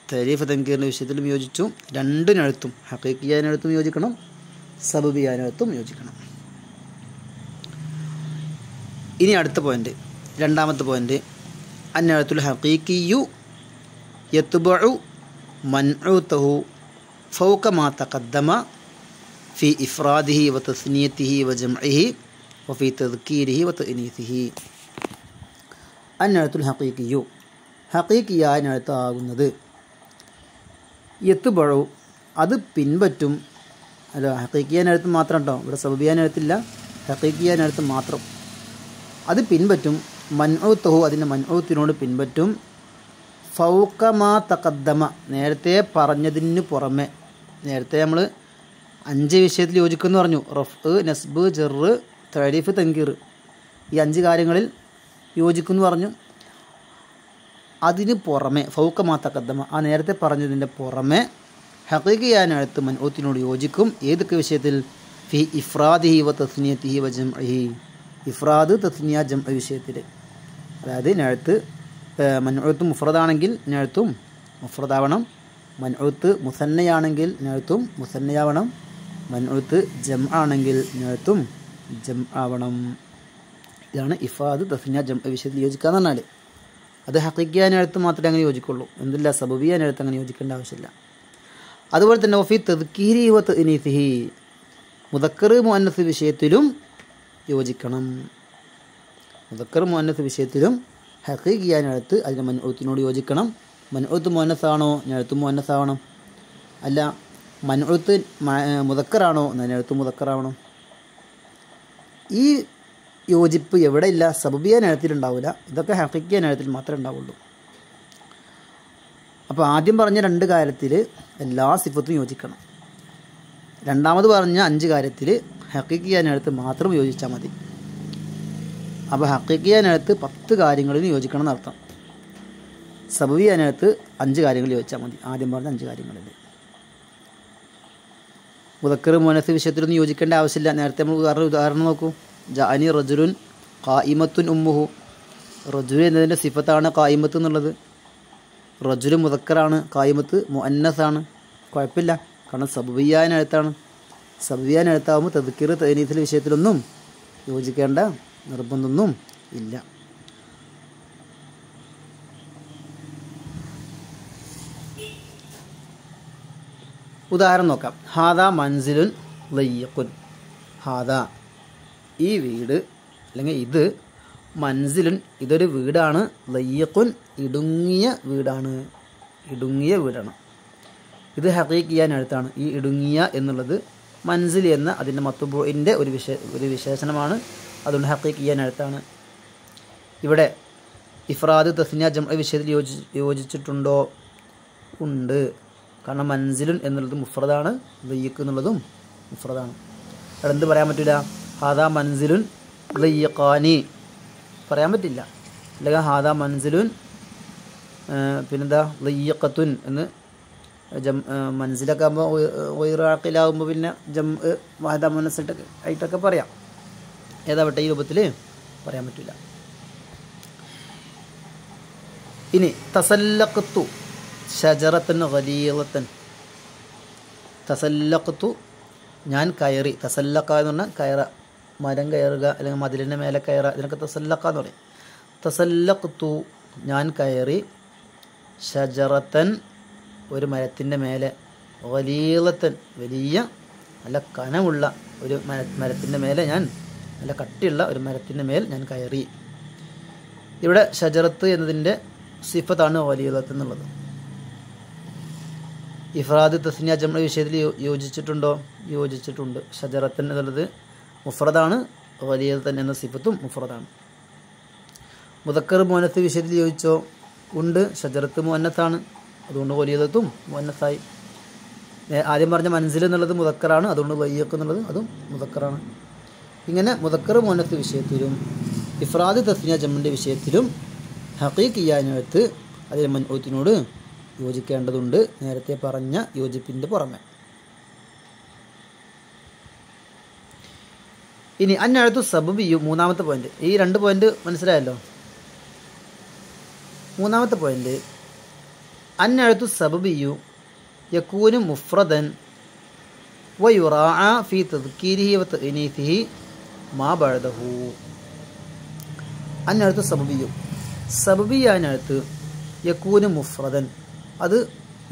Speaker 1: തഅരീഫ് തൻകീറിൻ്റെ വിഷയത്തിലും യോജിച്ചു. രണ്ട് നഴത്തും, ഹഖീഖിയായ നഴത്തും യോജിക്കണം, സബബിയായ നഴത്തും യോജിക്കണം. ഇനി അടുത്ത പോയിൻ്റ്, രണ്ടാമത്തെ പോയിൻ്റ്, അന്നഴത്തുൽ ഹഖീഖിയു യത്ബഉ മൻഊതഹു ഫൗക മാ തഖദ്ദമ ഫി ഇഫ്രാദിഹി വ തസ്നിയതിഹി വ ജംഇഹി വ ഫി തദ്കീരിഹി വ തഅനീസിഹി. അന്നഴത്തുൽ ഹഖീഖിയു, ഹഖീഖിയായ നഴത്താകുന്നത് യത്ബഉ, അത് പിൻപറ്റും. അല്ല, ഹഖീഖിയായ നഴത്ത് മാത്രം കേട്ടോ, ഇവിടെ സബബിയായ നഴത്തില്ല, ഹഖീഖിയായ നഴത്ത് മാത്രം. അത് പിൻപറ്റും. മൻഊതഹു, അതിൻ്റെ മൻഊത്തിനോട് പിൻപറ്റും. ഫൗക മാ തഖദ്ദമ, നേരത്തെ പറഞ്ഞതിന് പുറമെ. നേരത്തെ നമ്മൾ 5 വിഷയത്തിൽ യോജിക്കുമെന്ന് പറഞ്ഞു. റഫ്, നസ്ബ്, ജർ, തഅരീഫ്, തൻകീർ, ഈ 5 കാര്യങ്ങളിൽ യോജിക്കുമെന്ന് പറഞ്ഞു. അതിന് പുറമെ ഫൗക മാ തഖദ്ദമ, ആ നേരത്തെ പറഞ്ഞതിൻ്റെ പുറമെ ഹഖീഖിയായ നഴത്ത് മൻഊത്തിനോട് യോജിക്കും. ഏതൊക്കെ വിഷയത്തിൽ? ഫി ഇഫ്രാദിഹി വ തസ്നിയതിഹി വ ജംഇഹി, ഇഫ്രാദ്, തസ്നിയ, ജംഇ വിഷയത്തിൽ. അതായത് നഴത്ത് മൻഊത്ത് മുഫ്രദാണെങ്കിൽ നഴത്തും മുഫ്രദാവണം, മൻഊത്ത് മുസന്നയാണെങ്കിൽ നഴത്തും മുസന്നയാവണം, മൻഊത്ത് ജം ആണെങ്കിൽ നഴത്തും ജം ആവണം. ഇതാണ് ഇഫ്രാദ്, തസ്നിയ, ജംഇ വിഷയത്തിൽ യോജിക്കുക എന്ന് പറഞ്ഞാൽ. അത് ഹഖീഖിയായ നഴത്ത് മാത്രമേ അങ്ങനെ യോജിക്കുള്ളൂ, എന്തില്ല സബബിയായ നഴത്ത് അങ്ങനെ യോജിക്കേണ്ട ആവശ്യമില്ല. അതുപോലെ തന്നെ വഫി തദ്കീരി വ തഅനീസിഹി, മുദക്കർ മുഅന്നസ് വിഷയത്തിലും യോജിക്കണം. മുദക്കർ മുഅന്നസ് വിഷയത്തിലും ഹഖീഖിയ നഅത്ത് അതിൻ്റെ മൻഊത്തിനോട് യോജിക്കണം. മൻഊത്ത് മുഅന്നസാണോ നഅത്ത് മുഅന്നസാവണം. അല്ല മൻഊത്ത് മുദക്കറാണോ നഅത്ത് മുദക്കറാവണം. ഈ യോജിപ്പ് എവിടെ ഇല്ല? സബബിയ നഅത്തിലുണ്ടാവില്ല. ഇതൊക്കെ ഹഖീഖിയ നഅത്തിൽ മാത്രമേ ഉണ്ടാവുള്ളൂ. അപ്പോൾ ആദ്യം പറഞ്ഞ 2 കാര്യത്തിൽ എല്ലാ സിഫത്തും യോജിക്കണം. രണ്ടാമത് പറഞ്ഞ 5 കാര്യത്തിൽ ഹഖീഖിയ നഅത്ത് മാത്രം യോജിച്ചാൽ മതി. അപ്പോൾ ഹഖീഖിയ നഅത്ത് 10 കാര്യങ്ങളിൽ യോജിക്കണം എന്നർത്ഥം. സബബിയ നഅത്ത് 5 കാര്യങ്ങളിൽ യോജിച്ചാൽ മതി. ആദ്യം പറഞ്ഞ 5 കാര്യങ്ങളിൽ. മുദക്കർ മുഅന്നസ് വിഷയത്തിലൊന്നും യോജിക്കേണ്ട ആവശ്യമില്ല. നേരത്തെ നമ്മൾ ഉദാഹരണം നോക്കൂ. ജഅനി റജുലുൻ ഖായിമത്തുൻ ഉമ്മുഹു. റജുൽ എന്നതിൻ്റെ സിഫത്താണ് ഖായിമത്ത് എന്നുള്ളത്. റജുൽ മുദക്കറാണ്, ഖായിമത്ത് മുഅന്നസാണ്. കുഴപ്പമില്ല, കാരണം സബബിയ നഅത്താണ്. സബബിയ നഅത്താവുമ്പോൾ തദ്കീർ തഅനീസിൽ വിഷയത്തിലൊന്നും യോജിക്കേണ്ട നിർബന്ധമൊന്നും ഇല്ല. ഉദാഹരണം നോക്കാം. ഹാദാ മൻസിലുൻ ലയ്യഖുൻ. ഹാദാ ഈ വീട് അല്ലെങ്കിൽ ഇത്, മൻസിലുൻ ഇതൊരു വീടാണ്, ലയ്യഖുൻ ഇടുങ്ങിയ വീടാണ്. ഇടുങ്ങിയ വീടാണ്. ഇത് ഹഖീഖിയ നഅത്താണ്. ഈ ഇടുങ്ങിയ എന്നുള്ളത് മൻസിൽ എന്ന അതിൻ്റെ മത്ബൂഇൻ്റെ ഒരു വിശേഷണമാണ്. അതുകൊണ്ട് ഹഖീഖിയ നഅത്താണ്. ഇവിടെ ഇഫ്രാദ് തസ്നിയ ജംഅ വിഷയത്തിൽ യോജിച്ചിട്ടുണ്ടോ? ഉണ്ട്. കാരണം മൻസിലുൻ എന്നുള്ളത് മുഫ്രദാണ്, ലയ്യഖ് എന്നുള്ളതും മുഫ്രദാണ്. അവിടെ എന്ത് പറയാൻ പറ്റില്ല? ഹാദാ മൻസിലുൻ ലയ്യഖാനി പറയാൻ പറ്റില്ല. അല്ലെങ്കിൽ ഹാദാ മൻസിലുൻ പിന്നെന്താ ലയ്യഖത്തുൻ എന്ന് മനസ്സിലൊക്കെ ആകുമ്പോൾ ഒയിറാക്കിലാകുമ്പോൾ പിന്നെ ഹാദാ മനസ്സിട്ട് ആയിട്ടൊക്കെ പറയാം. ഏതാവട്ടെ ഈ രൂപത്തിൽ പറയാൻ പറ്റില്ല. ഇനി തസല്ലഖ്തു ഷജറത്തൻ ഗലീളത്തൻ. തസല്ലഖ്തു ഞാൻ കയറി. തസല്ലഖ എന്ന് പറഞ്ഞാൽ കയറ, മരം കയറുക അല്ലെങ്കിൽ മതിലിൻ്റെ മേലെ കയറുക, ഇതിനൊക്കെ തസല്ലഖ എന്ന് പറയും. തസല്ലഖ്തു ഞാൻ കയറി. ഷജറത്തൻ ഒരു മരത്തിൻ്റെ മേലെ. ഗലീളത്തൻ വലിയ നല്ല കനമുള്ള ഒരു മരത്തിൻ്റെ മേലെ ഞാൻ, നല്ല കട്ടിയുള്ള ഒരു മരത്തിൻ്റെ മേൽ ഞാൻ കയറി. ഇവിടെ ഷജറത്ത് എന്നതിൻ്റെ സിഫത്താണ് ഗലീളത്ത് എന്നുള്ളത്. ഇഫ്രാദ് തസ്നിയ ജംഅ വിഷയത്തിൽ യോജിച്ചിട്ടുണ്ടോ? യോജിച്ചിട്ടുണ്ട്. ഷജറത്തൻ എന്നുള്ളത് മുഫ്രദാണ്, ഗലീളത്തൻ എന്ന സിഫത്തും മുഫ്രദാണ്. മുദക്കർ മുഅന്നസ് വിഷയത്തിൽ യോജിച്ചോ? ഉണ്ട്. ഷജറത്ത് മുഅന്നസാണ്, അതുകൊണ്ട് ഗലീളത്തും മുഅന്നസായി. ആദ്യം പറഞ്ഞ മൻസിൽ എന്നുള്ളത് മുദക്കറാണ്, അതുകൊണ്ട് ലയ്യഖ് എന്നുള്ളത് അതും മുദക്കറാണ്. ഇങ്ങനെ മുദക്കർ മുഅന്നസ് വിഷയത്തിലും ഇഫ്രാദ് തസ്നിയ ജംഅന്റെ വിഷയത്തിലും ഹഖീഖിയ നഅത്ത് അതിൽ മൻഊത്തിനോട് യോജിക്കേണ്ടതുണ്ട്, നേരത്തെ പറഞ്ഞ യോജിപ്പിൻ്റെ പുറമെ. ഇനി അന്നഅത്തു സബബിയു, മൂന്നാമത്തെ പോയിന്റ്. ഈ 2 പോയിന്റ് മനസ്സിലായല്ലോ. മൂന്നാമത്തെ പോയിന്റ് അന്നഅത്തു സബബിയു യകൂനു മുഫ്രദൻ വയുറാഅ ഫീ തദ്കീരിഹി വതഅനീസിഹി മാ ബഅദഹു. അന്നഅത്തു സബബിയു, സബബിയ നഅത്ത് യകൂനു മുഫ്രദൻ, അത്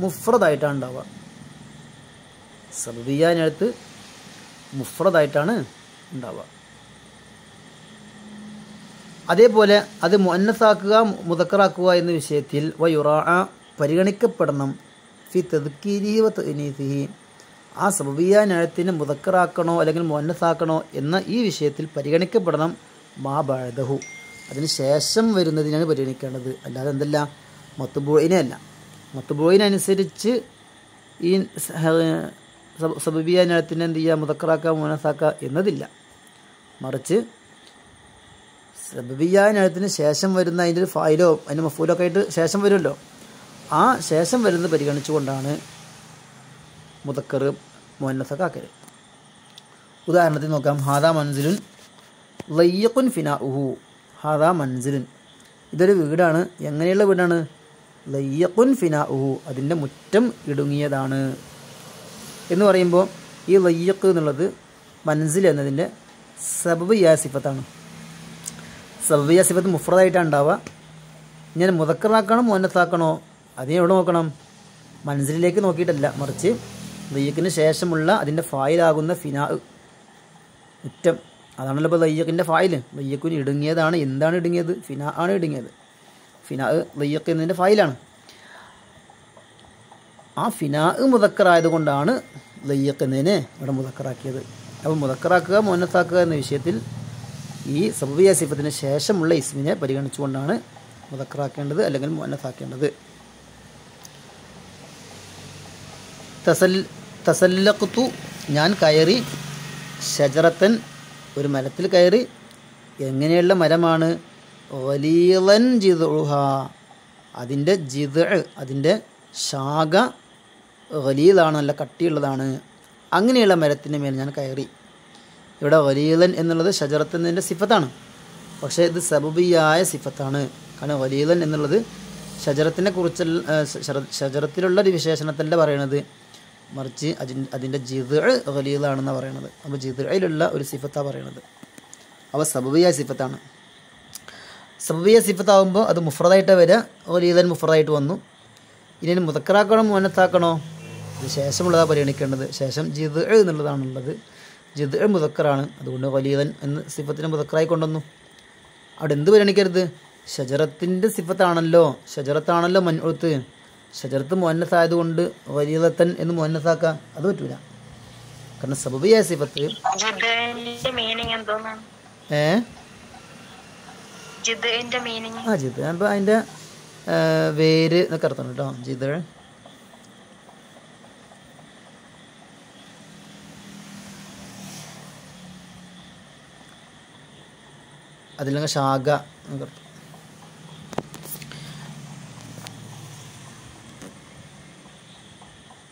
Speaker 1: മുഫ്രദായിട്ടാണ് ഉണ്ടാവുക. സബബിയ നഅത്ത് മുഫ്രദായിട്ടാണ് ഉണ്ടാവുക. അതേപോലെ അത് മുഅന്നസാക്കുക മുദക്കറാക്കുക എന്ന വിഷയത്തിൽ വയുറാഅ പരിഗണിക്കപ്പെടണം. ഫി തദ്കീരിഹി വതഅനീസിഹി, ആ സബബിയ നഅത്തിനെ മുദക്കറാക്കണോ അല്ലെങ്കിൽ മുഅന്നസാക്കണോ എന്ന ഈ വിഷയത്തിൽ പരിഗണിക്കപ്പെടണം. മാ ബഅദഹു, അതിന് ശേഷം വരുന്നതിനാണ് പരിഗണിക്കേണ്ടത്. അല്ലാതെ എന്തല്ല, മത്ബൂഇനെ അല്ല. മത്ബൂഇനനുസരിച്ച് ഈ സബബിയ നഅത്തിനെ എന്ത് ചെയ്യുക, മുദക്കറാക്കുക മുഅന്നസാക്കുക എന്നതില്ല. മറിച്ച് സബബിയ നഅത്തിന് ശേഷം വരുന്ന അതിൻ്റെ ഒരു ഫായിലോ അതിൻ്റെ മഫൂലോ ഒക്കെ ആയിട്ട് ശേഷം വരുമല്ലോ, ആ ശേഷം വരുന്നത് പരിഗണിച്ചുകൊണ്ടാണ് മുദക്കർ മുഅന്നസൊക്കെ ആക്കല്. ഉദാഹരണത്തിന് നോക്കാം. ഹാദാ മൻസിലുൻ ലയ്യഖുൻ ഫിനാഉഹു. ഹാദാ മൻസിലുൻ ഇതൊരു വീടാണ്. എങ്ങനെയുള്ള വീടാണ്? ലയ്യഖുൻ ഫിനാഉഹു, അതിൻ്റെ മുറ്റം ഇടുങ്ങിയതാണ് എന്ന് പറയുമ്പോൾ ഈ ലയ്യഖ് എന്നുള്ളത് മൻസിൽ എന്നതിൻ്റെ സബബിയ സിഫത്താണ്. സബബിയ സിഫത്ത് മുഫ്രദായിട്ടാണ് ഉണ്ടാവുക. ഞാൻ മുദക്കറാക്കണോ മുഅന്നസാക്കണോ അതിനെ എവിടെ നോക്കണം? മൻസിലിലേക്ക് നോക്കിയിട്ടല്ല, മറിച്ച് ലയ്യഖിന് ശേഷമുള്ള അതിൻ്റെ ഫായിലാകുന്ന ഫിനാ മുറ്റം, അതാണല്ലോ ഇപ്പോൾ ലയ്യക്കിൻ്റെ ഫായിൽ. ലയ്യക്കുന് ഇടുങ്ങിയതാണ്. എന്താണ് ഇടുങ്ങിയത്? ഫിനാ ആണ് ഇടുങ്ങിയത്. ഫിനാ ലയ്യക്ക് എന്നതിൻ്റെ ഫായിലാണ്. ആ ഫിനാ മുദക്കറായതുകൊണ്ടാണ് ലയ്യക്ക് എന്നതിനെ ഇവിടെ മുദക്കറാക്കിയത്. അപ്പോൾ മുദക്കറാക്കുക മുഅന്നസാക്കുക എന്ന വിഷയത്തിൽ ഈ സബബിയ സിഫത്തിന് ശേഷമുള്ള ഇസ്മിനെ പരിഗണിച്ചുകൊണ്ടാണ് മുദക്കറാക്കേണ്ടത് അല്ലെങ്കിൽ മുഅന്നസാക്കേണ്ടത്. തസല്ലഖ്തു ഞാൻ കയറി, ഷജറത്തൻ ഒരു മരത്തിൽ കയറി. എങ്ങനെയുള്ള മരമാണ്? ഗലീളൻ ജിദ്ഉഹ അതിൻ്റെ അതിൻ്റെ ശാഖ ഗലീലാണ്, നല്ല കട്ടിയുള്ളതാണ്. അങ്ങനെയുള്ള മരത്തിൻ്റെ മേൽ ഞാൻ കയറി. ഇവിടെ ഗലീളൻ എന്നുള്ളത് ഷജറത്തിൻ്റെ സിഫത്താണ്. പക്ഷേ ഇത് സബബിയായ സിഫത്താണ്. കാരണം ഗലീളൻ എന്നുള്ളത് ഷജറത്തിനെ കുറിച്ചുള്ള ഷജറത്തിലുള്ള ഒരു വിശേഷണത്തല്ല പറയണത്, മറിച്ച് അതിൻ്റെ ജിദ്ഉ ഗലീളാണെന്നാണ് പറയണത്. അപ്പോൾ ജിദ്ഉയിലുള്ള ഒരു സിഫത്താണ് പറയണത്. അപ്പോൾ സബബിയായ സിഫത്താണ്. സബബിയ സിഫത്താകുമ്പോൾ അത് മുഫ്രദായിട്ട് വരിക. ഗലീളൻ മുഫ്രദായിട്ട് വന്നു. ഇനി മുദക്കറാക്കണോ മുഅന്നസാക്കണോ? ഇത് ശേഷമുള്ളതാണ് പരിഗണിക്കേണ്ടത്. ശേഷം ജിദ്ഉ എന്നുള്ളതാണുള്ളത്. ജിദ്ഉ മുദക്കറാണ്. അതുകൊണ്ട് ഗലീളൻ എന്ന് സിഫത്തിനെ മുദക്കറായി കൊണ്ടുവന്നു. അവിടെ എന്ത് പരിഗണിക്കരുത്? ഷജറത്തിൻ്റെ സിഫത്താണല്ലോ, ഷജറത്താണല്ലോ മൻഉത്ത്. ഷജറത്ത് മുഅന്നസായതുകൊണ്ട് ഗലീളത്തൻ എന്ന് മുഅന്നസാക്കുക അത് പറ്റൂല. കാരണം സബബിയായ സിഫത്ത് ജിദ് അപ്പോൾ അതിൻ്റെ വേര് എന്നൊക്കെ അർത്ഥം കേട്ടോ. ജിദ് അതില്ലെങ്കിൽ ശാഖ എന്നൊക്കെ അർത്ഥം.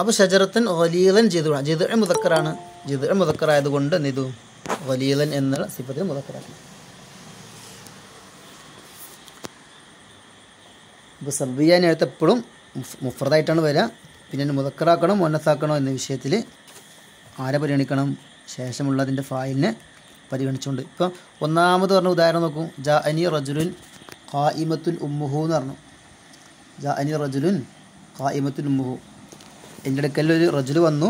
Speaker 1: അപ്പോൾ ഷജറത്തൻ ഗലീളൻ ജിദ്ഉ ജിദ്ഉ മുദക്കറാണ്. ജിദ്ഉ മുദക്കറായതുകൊണ്ട് എന്ത് ചെയ്തു? ഗലീളൻ എന്നുള്ള സിഫത്തിന് മുദക്കറാക്കി. ഇപ്പോൾ സബബിയാനടുത്ത് എപ്പോഴും മുഫ്രദായിട്ടാണ് വരിക. പിന്നെ മുദക്കറാക്കണോ മുഅന്നസാക്കണോ എന്ന വിഷയത്തിൽ ആരെ പരിഗണിക്കണം? ശേഷമുള്ളതിൻ്റെ ഫായിലിനെ പരിഗണിച്ചുകൊണ്ട്. ഇപ്പോൾ ഒന്നാമത് പറഞ്ഞ ഉദാഹരണം നോക്കൂ. ജാഅനി റജുലുൻ ഖായിമത്തുൻ ഉമ്മുഹു എന്ന് പറഞ്ഞു. ജാഅനി റജുലുൻ ഖായിമത്തുൻ ഉമ്മുഹു, എൻ്റെ അടുക്കൽ ഒരു റജുൽ വന്നു.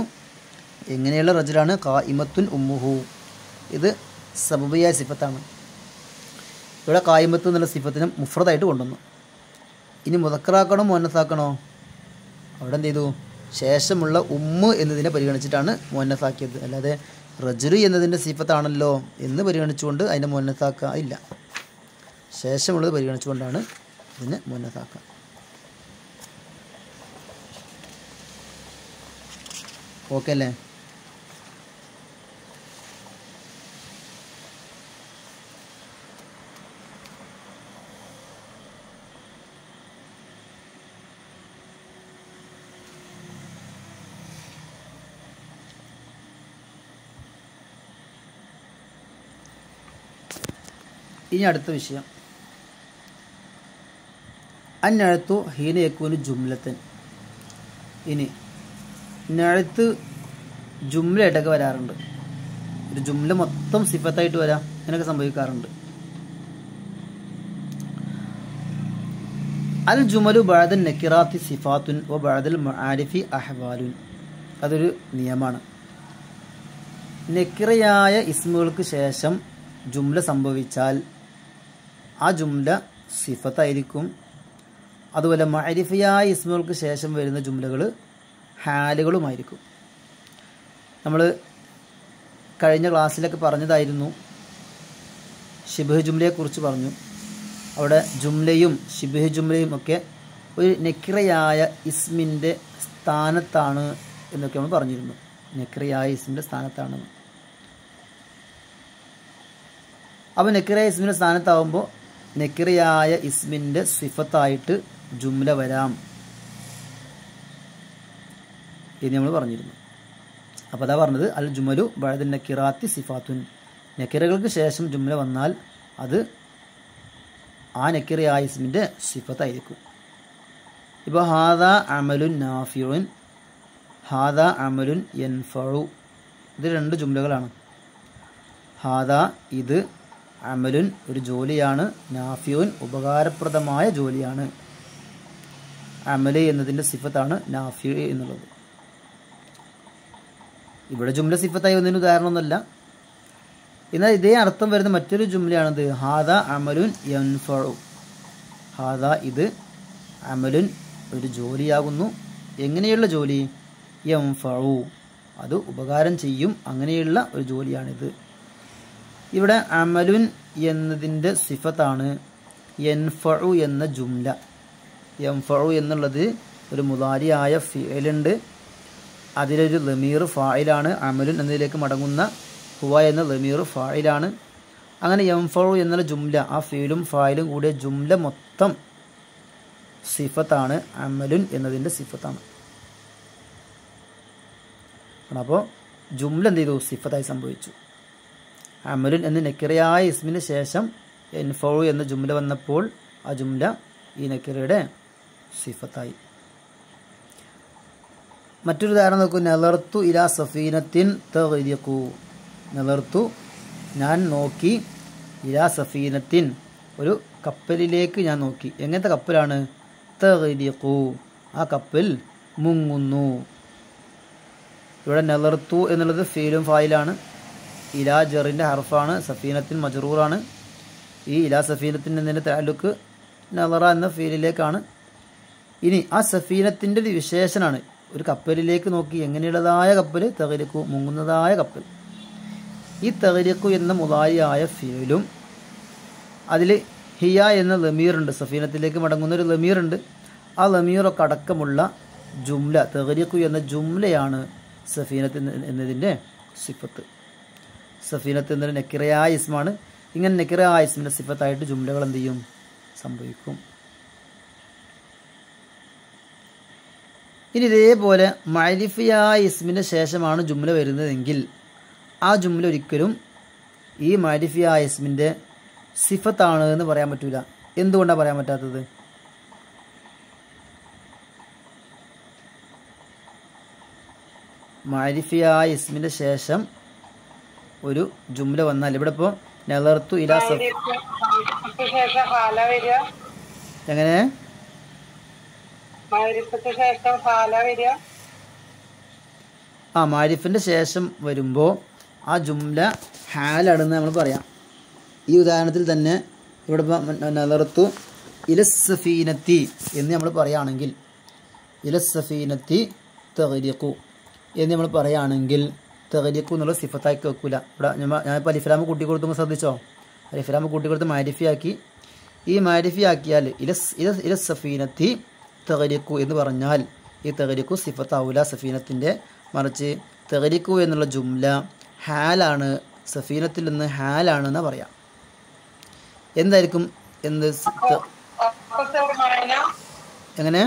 Speaker 1: എങ്ങനെയുള്ള റജുലാണ്? ഖായിമത്തുൻ ഉമ്മുഹു. ഇത് സബബിയായ സിഫത്താണ്. ഇവിടെ ഖായിമത്ത് എന്നുള്ള സിഫത്തിനെ മുഫ്രദായിട്ട് കൊണ്ടുവന്നു. ഇനി മുദക്കറാക്കണോ മുഅന്നസാക്കണോ? അവിടെ എന്ത് ചെയ്തു? ശേഷമുള്ള ഉമ്മ് എന്നതിനെ പരിഗണിച്ചിട്ടാണ് മുഅന്നസാക്കിയത്. അല്ലാതെ റജുലു എന്നതിൻ്റെ സിഫത്താണല്ലോ എന്ന് പരിഗണിച്ചുകൊണ്ട് അതിനെ മുഅന്നസാക്കുക ഇല്ല. ശേഷമുള്ളത് പരിഗണിച്ചുകൊണ്ടാണ് ഇതിനെ മുഅന്നസാക്കുക. ഓക്കെ അല്ലേ? ഇനി അടുത്ത വിഷയം അന്നഅ്തു ഹീന യകൂനു ജുംലത്തൻ. ഇനി നഅ്ത്ത് ജുംലയായിട്ടൊക്കെ വരാറുണ്ട്. ഒരു ജുംല മൊത്തം സിഫത്തായിട്ട് വരാം, അങ്ങനെയൊക്കെ സംഭവിക്കാറുണ്ട്. അൽ ജുമലു ബഅദൻ നക്കിറാത്തി സിഫാത്തുൻ വ ബഅദൽ മആരിഫി അഹ്വാലുൻ. അതൊരു നിയമമാണ്. നക്കിറയായ ഇസ്മുകൾക്ക് ശേഷം ജുംല സംഭവിച്ചാൽ ആ ജുംല സിഫത്തായിരിക്കും. അതുപോലെ മഅരിഫിയായ ഇസ്മുകൾക്ക് ശേഷം വരുന്ന ജുംലകൾ ഹാലുകളുമായിരിക്കും. നമ്മൾ കഴിഞ്ഞ ക്ലാസ്സിലൊക്കെ പറഞ്ഞതായിരുന്നു, ഷിബ്ഹ് ജുംലയെക്കുറിച്ച് പറഞ്ഞു. അവിടെ ജുംലയും ഷിബ്ഹ് ജുംലയും ഒക്കെ ഒരു നക്കിറയായ ഇസ്മിൻ്റെ സ്ഥാനത്താണ് എന്നൊക്കെ നമ്മൾ പറഞ്ഞിരുന്നു. നക്കിറയായ ഇസ്മിൻ്റെ സ്ഥാനത്താണ്. അപ്പോൾ നക്കിറയായ ഇസ്മിൻ്റെ സ്ഥാനത്താവുമ്പോൾ നക്കിറയായ ഇസ്മിൻ്റെ സിഫത്തായിട്ട് ജുംല വരാം എന്ന് നമ്മൾ പറഞ്ഞിരുന്നു. അപ്പോൾ അതാ പറഞ്ഞത് അൽ ജുമലു ബഅദൻ നക്കിറാത്തി സിഫാത്തുൻ. നക്കിറകൾക്ക് ശേഷം ജുംല വന്നാൽ അത് ആ നക്കിറയായ ഇസ്മിൻ്റെ സിഫത്തായിരിക്കും. ഇപ്പോൾ ഹാദാ അമലുൻ നാഫിഉൻ, ഹാദാ അമലുൻ യൻഫഉ. ഇത് രണ്ട് ജുംലകളാണ്. ഹാദാ ഇത്, അമലുൻ ഒരു ജോലിയാണ്, നാഫിഉൻ ഉപകാരപ്രദമായ ജോലിയാണ്. അമല് എന്നതിൻ്റെ സിഫത്താണ് നാഫി എന്നുള്ളത്. ഇവിടെ ജുംല സിഫത്തായി ഒന്നിന് ഉദാഹരണമൊന്നുമല്ല. എന്നാൽ ഇതേ അർത്ഥം വരുന്ന മറ്റൊരു ജുംലയാണത് ഹാദ അമലുൻ യൻഫഉ. ഹാദ ഇത് അമലുൻ ഒരു ജോലിയാകുന്നു. എങ്ങനെയുള്ള ജോലി? യൻഫഉ അത് ഉപകാരം ചെയ്യും, അങ്ങനെയുള്ള ഒരു ജോലിയാണിത്. ഇവിടെ അമലുൻ എന്നതിൻ്റെ സിഫത്താണ് യൻഫഉ എന്ന ജുംല. യൻഫഉ എന്നുള്ളത് ഒരു മുദാരിയായ ഫിഅലുണ്ട്, അതിലൊരു ലമീർ ഫായിലാണ്. അമലുൻ എന്നതിലേക്ക് മടങ്ങുന്ന ഹുവ എന്ന ലമീർ ഫായിലാണ്. അങ്ങനെ യൻഫഉ എന്നുള്ള ജുംല, ആ ഫീലും ഫായിലും കൂടിയ ജുംല മൊത്തം സിഫത്താണ്, അമലുൻ എന്നതിൻ്റെ സിഫത്താണ്. അപ്പോൾ ജുംല എന്ത് ചെയ്തു? സിഫത്തായി സംഭവിച്ചു. അമലുൻ എന്ന നക്കിറയായ ഇസ്മിന് ശേഷം യൻഫഉ എന്ന ജുംല വന്നപ്പോൾ ആ ജുംല ഈ നക്കിറയുടെ സിഫത്തായി. മറ്റൊരു ഉദാഹരണം നോക്കൂ. നളർത്തു ഇലാ സഫീനത്തിൻ തഗ്രിഖു. നളർത്തു ഞാൻ നോക്കി, ഇലാ സഫീനത്തിൻ ഒരു കപ്പലിലേക്ക് ഞാൻ നോക്കി. എങ്ങനത്തെ കപ്പലാണ്? തഗ്രിഖു ആ കപ്പൽ മുങ്ങുന്നു. ഇവിടെ നളർത്തു എന്നുള്ളത് ഫീലും ഫായിലാണ്, ഇലാ ജറിൻ്റെ ഹർഫാണ്, സഫീനത്തിൻ മജ്റൂറാണ്. ഈ ഇലാ സഫീനത്തിൻ എന്നതിൻ്റെ തഅല്ലുക്ക് നളറ എന്ന ഫീലിലേക്കാണ്. ഇനി ആ സഫീനത്തിൻ്റെ ഒരു വിശേഷനാണ്. ഒരു കപ്പലിലേക്ക് നോക്കി, എങ്ങനെയുള്ളതായ കപ്പൽ? തഗ്രിഖു മുങ്ങുന്നതായ കപ്പൽ. ഈ തഗ്രിഖു എന്ന മുദാരിയായ ഫീലും അതിൽ ഹിയ എന്ന ലമീറുണ്ട്, സഫീനത്തിലേക്ക് മടങ്ങുന്ന ഒരു ലമീറുണ്ട്. ആ ലമീറൊക്കെ അടക്കമുള്ള ജുംല, തഗ്രിഖു എന്ന ജുംലയാണ് സഫീനത്ത് എന്നതിൻ്റെ സിഫത്ത്. സഫീനത്ത് എന്നൊരു നക്കിറയായ ഇസ്മാണ്. ഇങ്ങനെ നക്കിറയായ ഇസ്മിൻ്റെ സിഫത്തായിട്ട് ജുംലകൾ എന്ത് ചെയ്യും? സംഭവിക്കും. ഇനി ഇതേപോലെ മഅരിഫയായ ഇസ്മിന് ശേഷമാണ് ജുംല വരുന്നതെങ്കിൽ ആ ജുംല ഒരിക്കലും ഈ മഅരിഫയായ ഇസ്മിൻ്റെ സിഫത്താണ് എന്ന് പറയാൻ പറ്റൂല. എന്തുകൊണ്ടാണ് പറയാൻ പറ്റാത്തത്? മഅരിഫയായ ഇസ്മിൻ്റെ ശേഷം ഒരു ജുംല വന്നാൽ, ഇവിടെ ഇപ്പോൾ നളർത്തു ഇലാ എങ്ങനെ ആ മാരിഫിൻ്റെ ശേഷം വരുമ്പോൾ ആ ജുംല ഹാലാണെന്ന് നമ്മൾ പറയാം. ഈ ഉദാഹരണത്തിൽ തന്നെ ഇവിടെ നളർത്തു ഇലസ്സഫീനത്തി എന്ന് നമ്മൾ പറയുകയാണെങ്കിൽ, ഇലസ്സഫീനത്തി തഗ്രിഖു എന്ന് നമ്മൾ പറയുകയാണെങ്കിൽ തഗ്രിഖു എന്നുള്ള സിഫത്താക്കി വെക്കൂല. ഇവിടെ ഞാനിപ്പോൾ അലിഫ്ലാമ് കൂട്ടി കൊടുത്തുമ്പോൾ ശ്രദ്ധിച്ചോ? അലിഫ്ലാമ് കൂട്ടി കൊടുത്ത് മാരിഫിയാക്കി. ഈ മാരിഫിയാക്കിയാൽ ഇലസ്സഫീനത്തി തഗ്രിഖു എന്ന് പറഞ്ഞാൽ ഈ തഗ്രിഖു സിഫത്താവൂല സഫീനത്തിൻ്റെ. മറിച്ച് തഗ്രിഖു എന്നുള്ള ജുംല ഹാലാണ്, സഫീനത്തിൽ നിന്ന് ഹാലാണെന്ന് പറയാം. എന്തായിരിക്കും? എന്ത് എങ്ങനെ?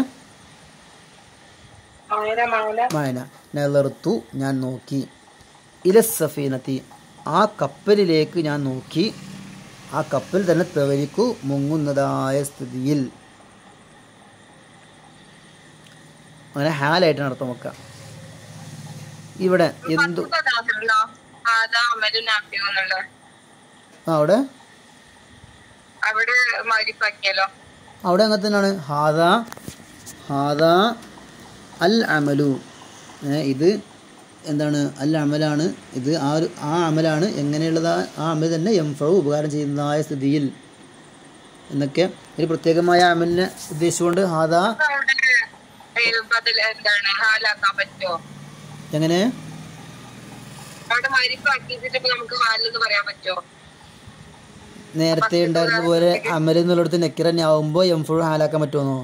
Speaker 1: മഅന നളർത്തു ഞാൻ നോക്കി, ഇലസ്സഫീനത്തി ആ കപ്പലിലേക്ക് ഞാൻ നോക്കി, ആ കപ്പൽ തന്നെ തഗ്രിഖു മുങ്ങുന്നതായ സ്ഥിതിയിൽ. അങ്ങനെ ഹാലായിട്ടാണ് അർത്ഥം വെക്കുക. ഇവിടെ എന്തു അവിടെ അങ്ങനെ തന്നെയാണ്. ഹാദ അൽ അമലു, ഇത് എന്താണ്? അൽ അമലാണ്, ഇത് ആ അമലാണ്. എങ്ങനെയുള്ളതാ? ആ അമൽ തന്നെ യൻഫഉ ഉപകാരം ചെയ്യുന്നതായ സ്ഥിതിയിൽ എന്നൊക്കെ ഒരു പ്രത്യേകമായ അമലിനെ ഉദ്ദേശിച്ചുകൊണ്ട് ഹാദ എങ്ങനെ നേരത്തെ ഉണ്ടായിരുന്ന പോലെ അമൽ എന്നുള്ളിടത്ത് നെക്കിറ തന്നെ ആവുമ്പോൾ യൻഫഉ ഹാലാക്കാൻ പറ്റുമോ?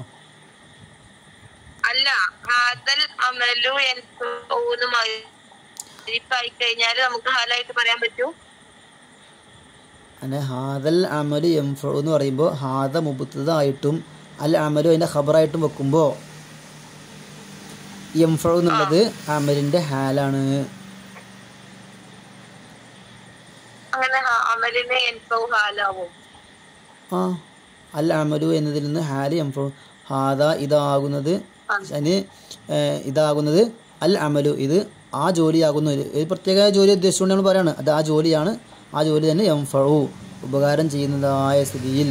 Speaker 2: അല്ല, ഹാദൽ അമലു കഴിഞ്ഞാൽ നമുക്ക് ഹാലായിട്ട് പറയാൻ പറ്റൂ.
Speaker 1: അങ്ങനെ ഹാദൽ അമലു യൻഫഉ എന്ന് പറയുമ്പോൾ ഹാദ മുബ്തദായിട്ടും അൽ അമലു അതിൻ്റെ ഖബറായിട്ടും വെക്കുമ്പോൾ യൻഫഉ എന്നുള്ളത് അമലിൻ്റെ ഹാലാണ്.
Speaker 2: അങ്ങനെ അമലിനെ യൻഫഉ ഹാലാവും.
Speaker 1: ആ അൽ അമലു എന്നതിൽ നിന്ന് ഹാല് യൻഫഉ. ഹാദ ഇതാകുന്നത് ഇതാകുന്നത് അൽ അമലു, ഇത് ആ ജോലിയാകുന്നു. ഒരു പ്രത്യേക ജോലി ഉദ്ദേശിച്ചുകൊണ്ട് നമ്മൾ പറയുകയാണ്, അത് ആ ജോലിയാണ്. ആ ജോലി തന്നെ യൻഫഉ ഉപകാരം ചെയ്യുന്നതായ സ്ഥിതിയിൽ,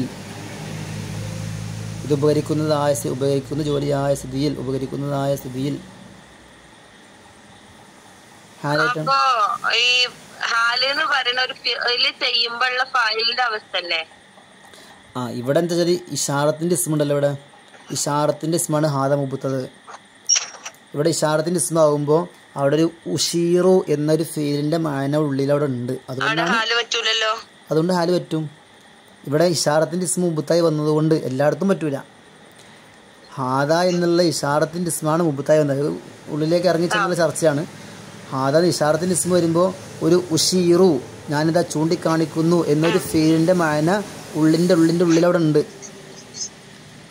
Speaker 1: ഇത് ഉപകരിക്കുന്ന ജോലിയായ സ്ഥിതിയിൽ, ഉപകരിക്കുന്നതായ സ്ഥിതിയിൽ
Speaker 2: ഈ ഹാല് എന്ന് പറയുന്ന ഒരു ഫിഅല് ചെയ്യുമ്പോഴുള്ള ഫായിലിന്റെ അവസ്ഥ അല്ലേ?
Speaker 1: ഇവിടെ എന്താ വെച്ചാൽ ഇഷാറത്തിൻ്റെ ഇസ്മുണ്ടല്ലോ. ഇവിടെ ഇഷാറത്തിൻ്റെ ഇസ്മാണ് ഹാദ മുബത്തത്. ഇവിടെ ഇഷാറത്തിൻ്റെ ഇസ്മാകുമ്പോൾ അവിടെ ഒരു ഉഷീറു എന്നൊരു ഫീലിൻ്റെ മാന ഉള്ളിൽ അവിടെ ഉണ്ട്. അതുകൊണ്ട് ഹാല് പറ്റും. ഇവിടെ ഇഷാറത്തിൻ്റെ ഇസ്മ മുബത്തായി വന്നതുകൊണ്ട് എല്ലായിടത്തും പറ്റൂല. ഹാദ എന്നുള്ള ഇഷാറത്തിൻ്റെ ഇസ്മാണ് മുബത്തായി വന്നത്. ഉള്ളിലേക്ക് ഇറങ്ങി ചെന്നുള്ള ചർച്ചയാണ്. ഹാദ ഇഷാറത്തിൻ്റെ ഇസ്മ വരുമ്പോൾ ഒരു ഉഷീറു, ഞാനിതാ ചൂണ്ടിക്കാണിക്കുന്നു എന്നൊരു ഫീലിൻ്റെ മാന ഉള്ളിൻ്റെ ഉള്ളിൽ അവിടെ ഉണ്ട്.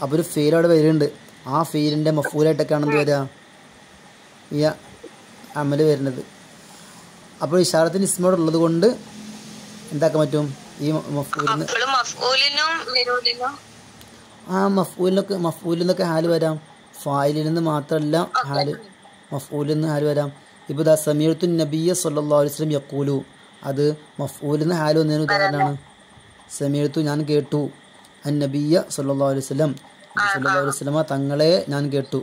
Speaker 1: അപ്പോൾ ഒരു ഫീൽ അവിടെ വരുന്നുണ്ട്. ആ ഫീലിൻ്റെ മഫൂലായിട്ടൊക്കെയാണ് എന്ത് വരിക, ഈ അമല് വരുന്നത്. അപ്പോൾ ഇഷാറത്തിൻ്റെ ഇസ്മോട് ഉള്ളത് കൊണ്ട് എന്താക്കാൻ പറ്റും, ഈ മഫൂലിന് മഫൂലിന്നൊക്കെ ഹാല് വരാം. ഫായിലിൽ നിന്ന് മാത്രമല്ല ഹാല്, മഫൂലിൽ നിന്ന് ഹാല് വരാം. ഇപ്പോൾ ദാ സമീഅത്തു നബിയ്യ സല്ലല്ലാഹു അലൈഹി വസല്ലം യഖൂലു, അത് മഫൂലിൽ നിന്ന് ഹാല് വന്നതിന് ഉദാഹരണമാണ്. സമീഅത്തു ഞാൻ കേട്ടു, അൻ നബിയ്യ സല്ലല്ലാഹു അലൈഹി വസല്ലം, സല്ലല്ലാഹു അലൈഹി വസല്ലമ തങ്ങളെ ഞാൻ കേട്ടു.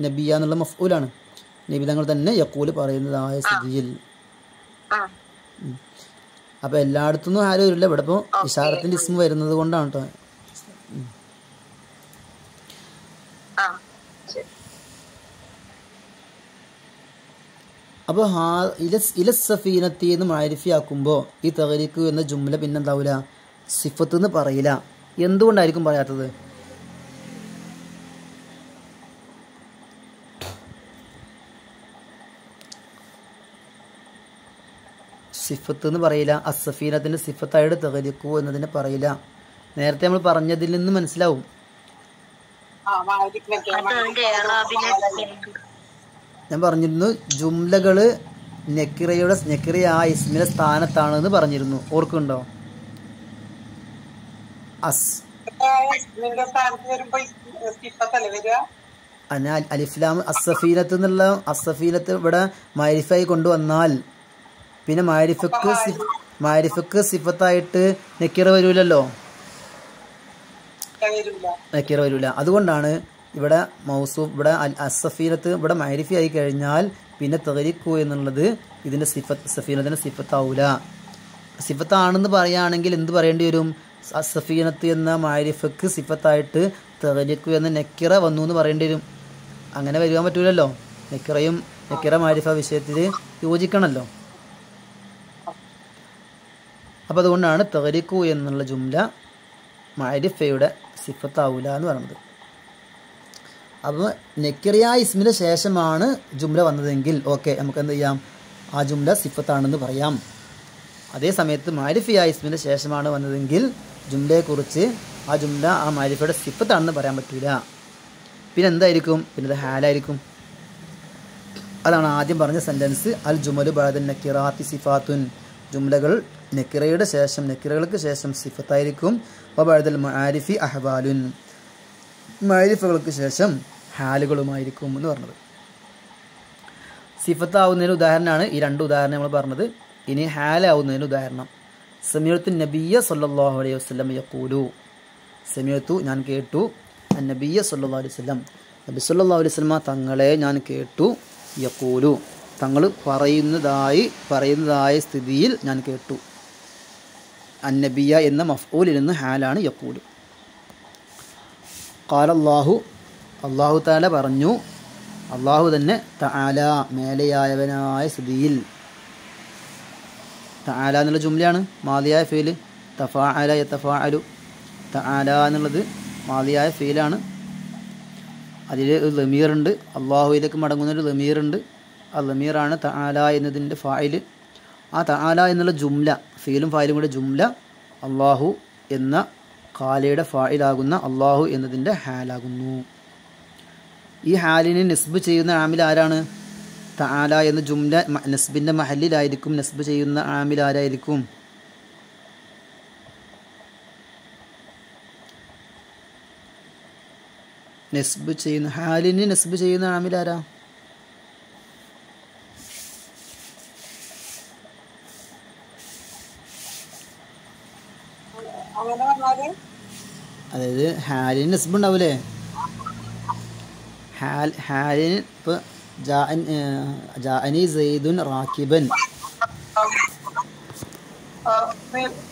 Speaker 1: നബിയ്യ എന്നുള്ള മഫൂലാണ്. നബി തങ്ങൾ തന്നെ യഖൂല് പറയുന്നതായ സ്ഥിതിയിൽ. അപ്പോൾ എല്ലായിടത്തുനിന്നും ഹാല് വരില്ല. ഇവിടെ ഇപ്പോൾ ഇഷാറത്തിൻ്റെ ഇസ്മ വരുന്നത് കൊണ്ടാണ് കേട്ടോ. അപ്പോൾ ഇലസഫീനത്തി എന്ന് മാരിഫിയാക്കുമ്പോൾ ഈ തഗ്രീഖ് എന്ന ജുംല പിന്നെന്താവില്ല, സിഫത്ത് എന്ന് പറയില്ല. എന്തുകൊണ്ടായിരിക്കും പറയാത്തത്? സിഫത്ത് എന്ന് പറയില്ല. അസഫീനത്തിൻ്റെ സിഫത്തായിട്ട് തഗ്രീഖ് എന്നതിനെ പറയില്ല. നേരത്തെ നമ്മൾ പറഞ്ഞതിൽ നിന്ന് മനസ്സിലാവും. ഞാൻ പറഞ്ഞിരുന്നു ജുംലകൾ നെക്കിറ ആ ഇസ്മിന്റെ സ്ഥാനത്താണെന്ന് പറഞ്ഞിരുന്നു. ഓർക്കുന്നുണ്ടോ? അലിഫ്ലാം അസഫീനത്ത് എന്നുള്ള അസഫീനത്ത് ഇവിടെ മാരിഫായി കൊണ്ടുവന്നാൽ പിന്നെ മാരിഫക്ക് സിഫത്തായിട്ട് നെക്കിറ വരൂലല്ലോ, നെക്കിറ വരൂല. അതുകൊണ്ടാണ് ഇവിടെ മൗസൂഫ്, ഇവിടെ അസഫീനത്ത് ഇവിടെ മാരിഫി ആയി കഴിഞ്ഞാൽ പിന്നെ തഗ്രീഖ് എന്നുള്ളത് ഇതിൻ്റെ സഫീനത്തിൻ്റെ സിഫത്താവൂല. സിഫത്താണെന്ന് പറയുകയാണെങ്കിൽ എന്ത് പറയേണ്ടി വരും? അസഫീനത്ത് എന്ന മാരിഫക്ക് സിഫത്തായിട്ട് തഗ്രീഖ് എന്ന നെക്കിറ വന്നു എന്ന് പറയേണ്ടി വരും. അങ്ങനെ വരുവാൻ പറ്റൂലല്ലോ. നെക്കിറ മാരിഫ വിഷയത്തിൽ യോജിക്കണമല്ലോ. അപ്പോൾ അതുകൊണ്ടാണ് തഗ്രീഖ് എന്നുള്ള ജുംല മാരിഫയുടെ സിഫത്താവൂല എന്ന് പറയുന്നത്. അപ്പോൾ നെക്കിറിയ ഇസ്മിന് ശേഷമാണ് ജുംല വന്നതെങ്കിൽ ഓക്കെ, നമുക്ക് എന്ത് ചെയ്യാം, ആ ജുംല സിഫത്താണെന്ന് പറയാം. അതേ സമയത്ത് മാരിഫിയ ഇസ്മിന് ശേഷമാണ് വന്നതെങ്കിൽ ജുംലയെക്കുറിച്ച് ആ ജുംല ആ മാരിഫയുടെ സിഫത്താണെന്ന് പറയാൻ പറ്റില്ല. പിന്നെ എന്തായിരിക്കും? പിന്നെ അത് ഹാലായിരിക്കും. അതാണ് ആദ്യം പറഞ്ഞ സെൻറ്റൻസ്, അൽ ജുമലു ബഅദൻ നക്കിറാത്തി സിഫാത്തുൻ. ജുംലകൾ നെക്കിറകൾക്ക് ശേഷം സിഫത്തായിരിക്കും. വബഅദൽ മആരിഫി അഹ്വാലുൻ. മാരിഫകൾക്ക് ശേഷം ഹാലുകളുമായിരിക്കും എന്ന് പറഞ്ഞത്. സിഫത്താവുന്നതിന് ഉദാഹരണമാണ് ഈ രണ്ട് ഉദാഹരണം നമ്മൾ പറഞ്ഞത്. ഇനി ഹാലാവുന്നതിന് ഉദാഹരണം, സമീഅത്തു നബിയ്യ സല്ലല്ലാഹു അലൈഹി വസല്ലം യഖൂലു. സമീഅത്തു ഞാൻ കേട്ടു, അൻ നബിയ്യ സല്ലല്ലാഹു അലൈഹി വസല്ലം, നബി സല്ലല്ലാഹു അലൈഹി വസല്ലം തങ്ങളെ ഞാൻ കേട്ടു, യഖൂലു തങ്ങൾ പറയുന്നതായ സ്ഥിതിയിൽ ഞാൻ കേട്ടു. അൻ നബിയ്യ എന്ന മഫ്ഊലിൽ നിന്ന് ഹാലാണ് യഖൂലു. ഖാല അല്ലാഹു തആല പറഞ്ഞു, അല്ലാഹു തന്നെ തആല മേലെയായവനായ സ്ഥിതിയിൽ. തആല എന്നുള്ള ജുംലയാണ്, മാദിയായ ഫീല്. തഫാഅല യതഫാഅലു. തആല എന്നുള്ളത് മാദിയായ ഫീലാണ്. അതിൽ ഒരു ലമീറുണ്ട്, അല്ലാഹുവിലേക്ക് മടങ്ങുന്നൊരു ലമീറുണ്ട്. ആ ലമീറാണ് തആല എന്നതിൻ്റെ ഫായില്. ആ തആല എന്നുള്ള ജുംല, ഫീലും ഫായിലും കൂടെ ജുംല, അല്ലാഹു എന്ന ഖാലയുടെ ഫായിലാകുന്ന അല്ലാഹു എന്നതിൻ്റെ ഹാലാകുന്നു. ഈ ഹാലിനെ നസ്ബ് ചെയ്യുന്ന ആമിൽ ആരാണ്? തആല എന്ന ജുംല നസ്ബിൻ്റെ മഹല്ലിലായിരിക്കും. നസ്ബ് ചെയ്യുന്ന ആമിൽ ആരായിരിക്കും? ഹാലിനെ നസ്ബ് ചെയ്യുന്ന ആമിൽ ആരാ? അതായത് ഹാലിന് നസ്ബ് ഉണ്ടാവൂലേ? ഹാലിന് ഇപ്പോൾ ജാഅനി സൈദുൻ റാക്കിബൻ,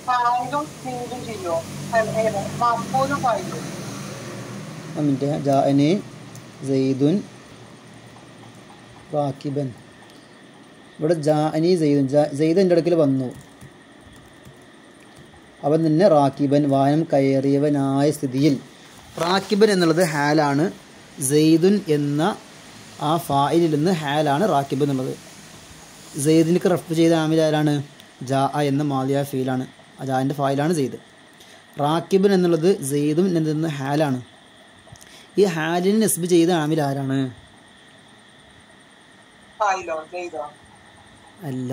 Speaker 3: ഫായിലും ഫീലും ചെയ്യോ? മഫൂലും ഫായിലും.
Speaker 1: മിനിറ്റ്. ജാഅനി സെയ്ദുൻ റാക്കിബൻ. ഇവിടെ ജാഅനി സെയ്ദുൻ, സെയ്ദ് എൻ്റെ അടുക്കൽ വന്നു, അവൻ തന്നെ റാക്കിബൻ വാഹനം കയറിയവനായ സ്ഥിതിയിൽ. റാക്കിബൻ എന്നുള്ളത് ഹാലാണ്. സെയ്ദുൻ എന്ന ആ ഫായിലിൽ നിന്ന് ഹാലാണ് റാക്കിബ് എന്നുള്ളത്. സെയ്ദിലേക്ക് റഫ് ചെയ്ത ആമിൽ ആരാണ്? ജാ എന്ന മാലിയ ഫീലാണ്. ജാൻ്റെ ഫായിലാണ് സെയ്ദ്. റാക്കിബൻ എന്നുള്ളത് സെയ്ദും എന്നതിൽ ഹാലാണ്. ഈ ഹാലിന് നസ്ബ് ചെയ്ത ആമിൽ ആരാണ്? അല്ല,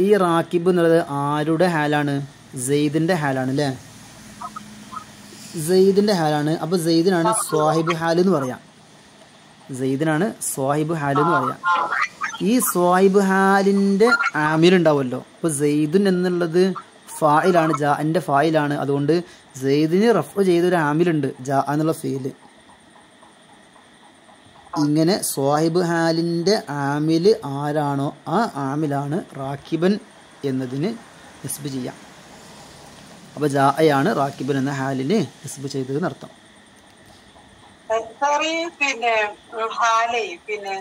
Speaker 1: ഈ റാക്കിബ് എന്നുള്ളത് ആരുടെ ഹാലാണ്? സെയ്ദിൻ്റെ ഹാലാണ് അല്ലേ? സെയ്ദിൻ്റെ ഹാലാണ്. അപ്പോൾ സെയ്ദിനാണ് സ്വാഹിബ് ഹാൽ എന്ന് പറയാം. സെയ്ദിനാണ് സ്വാഹിബ് ഹാൽ എന്ന് പറയാം. ഈ സ്വാഹിബ് ഹാലിൻ്റെ ആമിലുണ്ടാവുമല്ലോ. അപ്പോൾ സെയ്ദുൻ എന്നുള്ളത് ഫായിലാണ്, ജാ എൻ്റെ ഫായിലാണ്. അതുകൊണ്ട് സെയ്ദിന് റഫ് ചെയ്തൊരു ആമിലുണ്ട്, ജാ എന്നുള്ള ഫീല്. ഇങ്ങനെ സ്വാഹിബ് ഹാലിൻ്റെ ആമിൽ ആരാണോ ആ ആമിലാണ് റാക്കിബൻ എന്നതിന് നസ്ബ് ചെയ്യാം. അപ്പോൾ ജാഅയാണ് റാക്കിബൻ എന്ന ഹാലിന് നസ്ബ് ചെയ്തത് എന്നർത്ഥം.
Speaker 3: പിന്നെ ഹാലേ പിന്നെ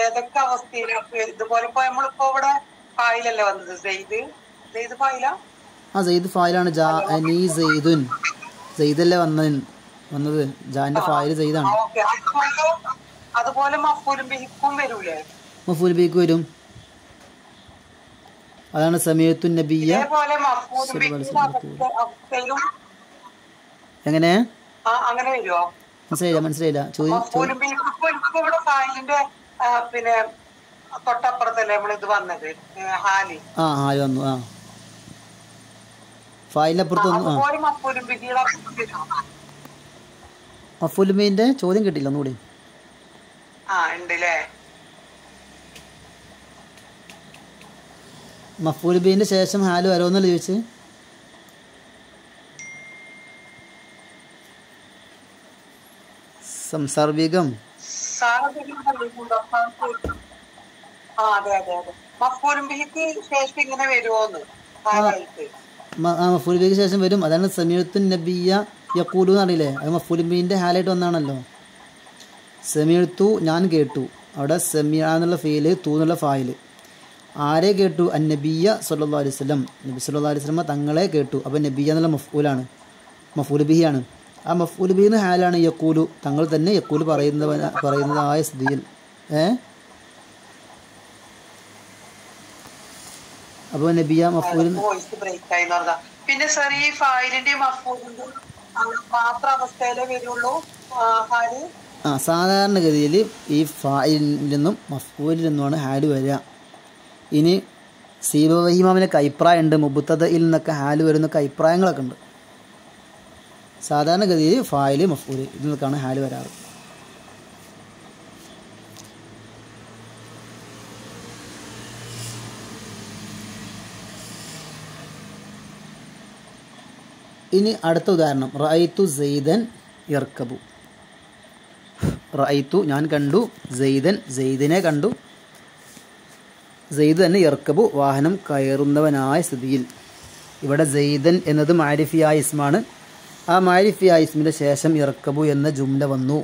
Speaker 3: ഏതൊക്കെ അവസ്ഥയിലാണ് ഇതുപോലെ? ഇപ്പൊ നമ്മളിപ്പോ ഇവിടെ ഫായിലല്ലേ വന്നത്? സെയ്ദ് ഫായിലാ?
Speaker 1: ആ സെയ്ദ് ഫായിലാണ്. ജാഅനി സെയ്ദുൻ, സെയ്ദല്ലേ വന്നത്. ജാന്റെ ഫായിൽ സെയ്ദാണ്.
Speaker 3: അതുപോലെ മഫൂലും ബിഹിക്കും വരൂലേ?
Speaker 1: മഫൂൽ ബിഹിക്ക് വരും. അതാണ് സമയത്തു നബിയ്യ. എങ്ങനെ
Speaker 3: അങ്ങനെ വരുമോ?
Speaker 1: മനസ്സിലായില്ല
Speaker 3: ഫായിലിന്റെ പിന്നെ തൊട്ടപ്പുറത്തല്ലേ നമ്മളിത് വന്നത് ഹാല്?
Speaker 1: ഹാല് വന്നു. ഫായിലിനപ്പുറത്ത് വന്നു. മഫൂൽ ബിഹിന്റെ ചോദ്യം കിട്ടില്ല ഒന്നുകൂടി. മഫൂൽ ബിഹിന്റെ ശേഷം ഹാല് വരോന്നല്ലേ ചോദിച്ച്? സംസാർബീകം
Speaker 3: മഫൂൽ ബിഹിക്ക് ശേഷം
Speaker 1: വരും. അതാണ് സമീഅത്തു നബിയ്യ യഖൂലു എന്നറിയില്ലേ? അത് മഫൂൽ ബിഹിന്റെ ഹാലായിട്ട് വന്നാണല്ലോ. സമീഅത്തു ഞാൻ കേട്ടു. അവിടെ സമീഅ എന്നുള്ള ഫീല്, തൂ എന്നുള്ള ഫായില്. ആരെ കേട്ടു? അന്നബിയ്യ സല്ലല്ലാഹു അലൈഹി വസല്ലം, നബി സല്ലല്ലാഹു അലൈഹി വസല്ലം തങ്ങളെ കേട്ടു. അപ്പോൾ നബിയ്യ എന്നുള്ള മഫ്ഊലാണ്, മഫ്ഊൽ ബിഹിയാണ്. ആ മഫ്ഊൽ ബിഹി എന്ന ഹാലാണ് യഖൂലു, തങ്ങൾ തന്നെ യഖൂലു പറയുന്നതായ സ്ഥിതിയിൽ. അപ്പോൾ നബിയ്യ മഫ്ഊൽ.
Speaker 3: പിന്നെ ഈ ഫായിലിന്റെ മഫ്ഊലിന്റെ മാത്രം അവസ്ഥയിലേ വരുള്ളൂ ഹാല്.
Speaker 1: സാധാരണഗതിയിൽ ഈ ഫായിലിൽ നിന്നും മഫ്ഊലിൽ നിന്നുമാണ് ഹാല് വരിക. ഇനി സീബവൈഹി ഇമാമിനൊക്കെ അഭിപ്രായം ഉണ്ട്, മുബ്തദയിൽ നിന്നൊക്കെ ഹാല് വരുന്നൊക്കെ അഭിപ്രായങ്ങളൊക്കെ ഉണ്ട്. സാധാരണഗതിയിൽ ഫായില് മഫ്ഊല് ഇതിൽ നിന്നൊക്കെയാണ് ഹാല് വരാറ്. ഇനി അടുത്ത ഉദാഹരണം, റഅയ്തു സെയ്ദൻ യർക്കബു. റഅയ്തു ഞാൻ കണ്ടു, സെയ്ദൻ സെയ്ദിനെ കണ്ടു, സെയ്ദ് തന്നെ യർക്കബു വാഹനം കയറുന്നവനായ സ്ഥിതിയിൽ. ഇവിടെ സെയ്ദൻ എന്നത് മാരിഫിയായ ഇസ്മാണ്. ആ മാരിഫിയായ ഇസ്മിൻ്റെ ശേഷം യർക്കബു എന്ന ജുംല വന്നു.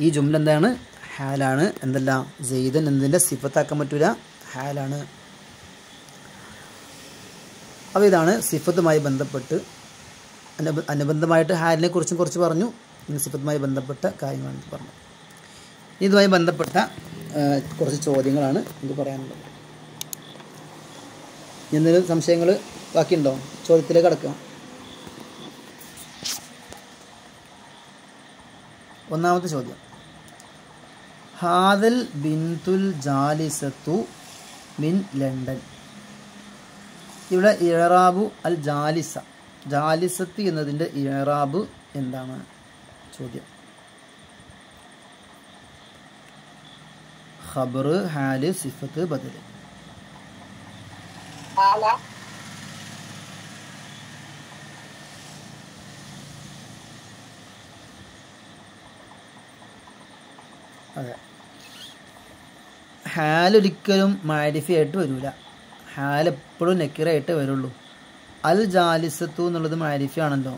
Speaker 1: ഈ ജുംല എന്താണ്? ഹാലാണ്. എന്തല്ല? സെയ്ദൻ എന്നതിൻ്റെ സിഫത്താക്കാൻ പറ്റൂല, ഹാലാണ്. അപ്പോൾ ഇതാണ് സിഫത്തുമായി ബന്ധപ്പെട്ട് അനുബന്ധമായിട്ട് ഹാലിനെ കുറിച്ചും കുറച്ച് പറഞ്ഞു. ഇനി സിഫത്തുമായി ബന്ധപ്പെട്ട കാര്യങ്ങളാണ് പറഞ്ഞു. ഇതുമായി ബന്ധപ്പെട്ട കുറച്ച് ചോദ്യങ്ങളാണ് എനിക്ക് പറയാനുള്ളത്. എന്തെങ്കിലും സംശയങ്ങൾ ബാക്കിയുണ്ടോ? ചോദ്യത്തിലേക്ക് കടക്കാം. ഒന്നാമത്തെ ചോദ്യം, ഹാദൽ ബിൻതുൽ ജാലിസത്തു മിൻ ലണ്ടൻ. ഇവിടെ ഇഅ്റാബു അൽ ജാലിസ, ജാലിസത്ത് എന്നതിൻ്റെ ഇഅ്റാബ് എന്താണ്? ചോദ്യം. ഖബർ, ഹാല്, സിഫത്ത്, ബദൽ. അതെ, ഹാലൊരിക്കലും മാരിഫയായിട്ട് വരില്ല. ഹാൽ എപ്പോഴും നക്കിറായിട്ട് വരുള്ളൂ. അൽ ജാലിസത്തു എന്നുള്ളത് മാരിഫാണല്ലോ,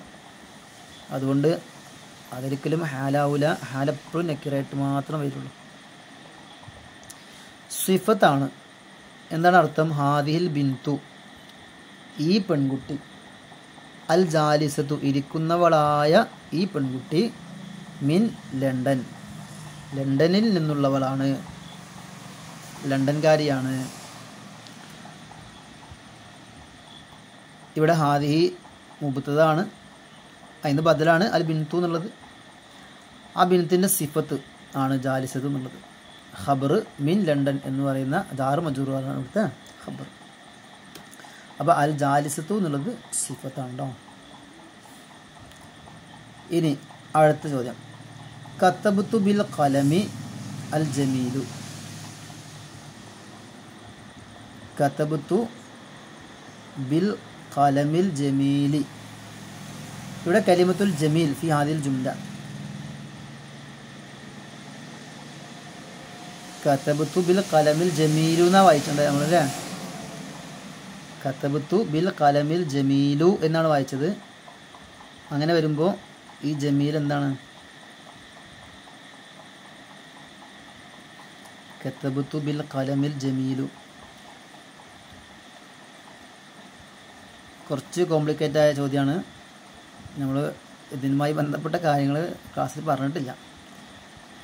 Speaker 1: അതുകൊണ്ട് അതൊരിക്കലും ഹാലാവൂല. ഹാൽ എപ്പോഴും നക്കിറായിട്ട് മാത്രം വരുള്ളൂ. സിഫത്താണ്. എന്താണ് അർത്ഥം? ഹാദിഹിൽ ബിന്തു, ഈ പെൺകുട്ടി, അൽ ജാലിസത്തു ഇരിക്കുന്നവളായ ഈ പെൺകുട്ടി, മിൻ ലണ്ടൻ, ലണ്ടനിൽ നിന്നുള്ളവളാണ്, ലണ്ടൻകാരിയാണ്. ഇവിടെ ഹാദിഹി മുബത്തതാണ്, അതിന് ബദലാണ് അൽ ബിന്തു എന്നുള്ളത്. ആ ബിന്ത്തിൻ്റെ സിഫത്ത് ആണ് ജാലിസത്ത് എന്നുള്ളത്. ഖബർ മിൻ ലണ്ടൻ എന്ന് പറയുന്ന ജാർ മജൂറാണ് ഇവിടുത്തെ ഖബർ. അപ്പോൾ അൽ ജാലിസത്തു എന്നുള്ളത് സിഫത്താണ് കേട്ടോ. ഇനി അടുത്ത ചോദ്യം, കത്തബത്തു ബിൽ ഖലമി അൽ ജമീലു. കത്തബത്തു ബിൽ ഖലമിൽ ജമീലി. ഇവിടെ കലിമത്തുൽ ജമീൽ ഫി ഹാദിൽ ജുംല. കത്തബത്തു ബിൽ ഖലമിൽ ജമീലു എന്നാണ് വായിച്ചിട്ടുണ്ടായത് നമ്മളല്ലേ. കത്തബത്തു ബിൽ ഖലമിൽ ജമീലു എന്നാണ് വായിച്ചത്. അങ്ങനെ വരുമ്പോൾ ഈ ജമീൽ എന്താണ്? കത്തബത്തു ബിൽ ഖലമിൽ ജമീലു. കുറച്ച് കോംപ്ലിക്കേറ്റഡ് ആയ ചോദ്യമാണ്. നമ്മൾ ഇതിനുമായി ബന്ധപ്പെട്ട കാര്യങ്ങൾ ക്ലാസ്സിൽ പറഞ്ഞിട്ടില്ല.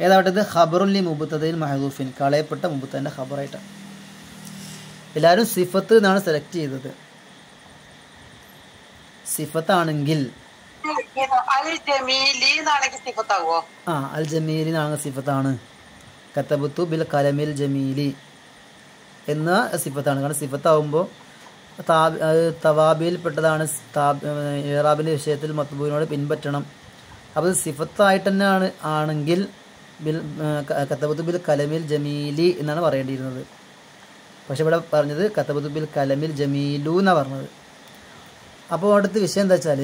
Speaker 1: ഏതാവട്ടത് ഖബറുല്ലി മുബത്തദയിൽ മഹദൂഫിൻ, കളയപ്പെട്ട മുബത്തൻ്റെ ഖബറായിട്ടാണ്. എല്ലാവരും സിഫത്ത് എന്നാണ് സെലക്ട് ചെയ്തത്. സിഫത്താണെങ്കിൽ
Speaker 3: അൽ ജമീലി
Speaker 1: എന്നാണ് സിഫത്താണ്. കത്തബത്തു ബിൽ കലമിൽ ജമീലി എന്ന സിഫത്താണ്. കാരണം സിഫത്താവുമ്പോൾ തവാബിയിൽപ്പെട്ടതാണ്. ഇറാബിൻ്റെ വിഷയത്തിൽ മത്ബൂവിനോട് പിൻപറ്റണം. അപ്പോൾ സിഫത്തായിട്ട് തന്നെ ആണെങ്കിൽ ബിൽ കത്തബത്തു ബിൽ കലമിൽ ജമീലി എന്നാണ് പറയേണ്ടിയിരുന്നത്. പക്ഷെ ഇവിടെ പറഞ്ഞത് കത്തബത്തു ബിൽ കലമിൽ ജമീലു എന്നാണ് പറഞ്ഞത്. അപ്പോൾ അടുത്ത വിഷയം എന്താ വെച്ചാൽ,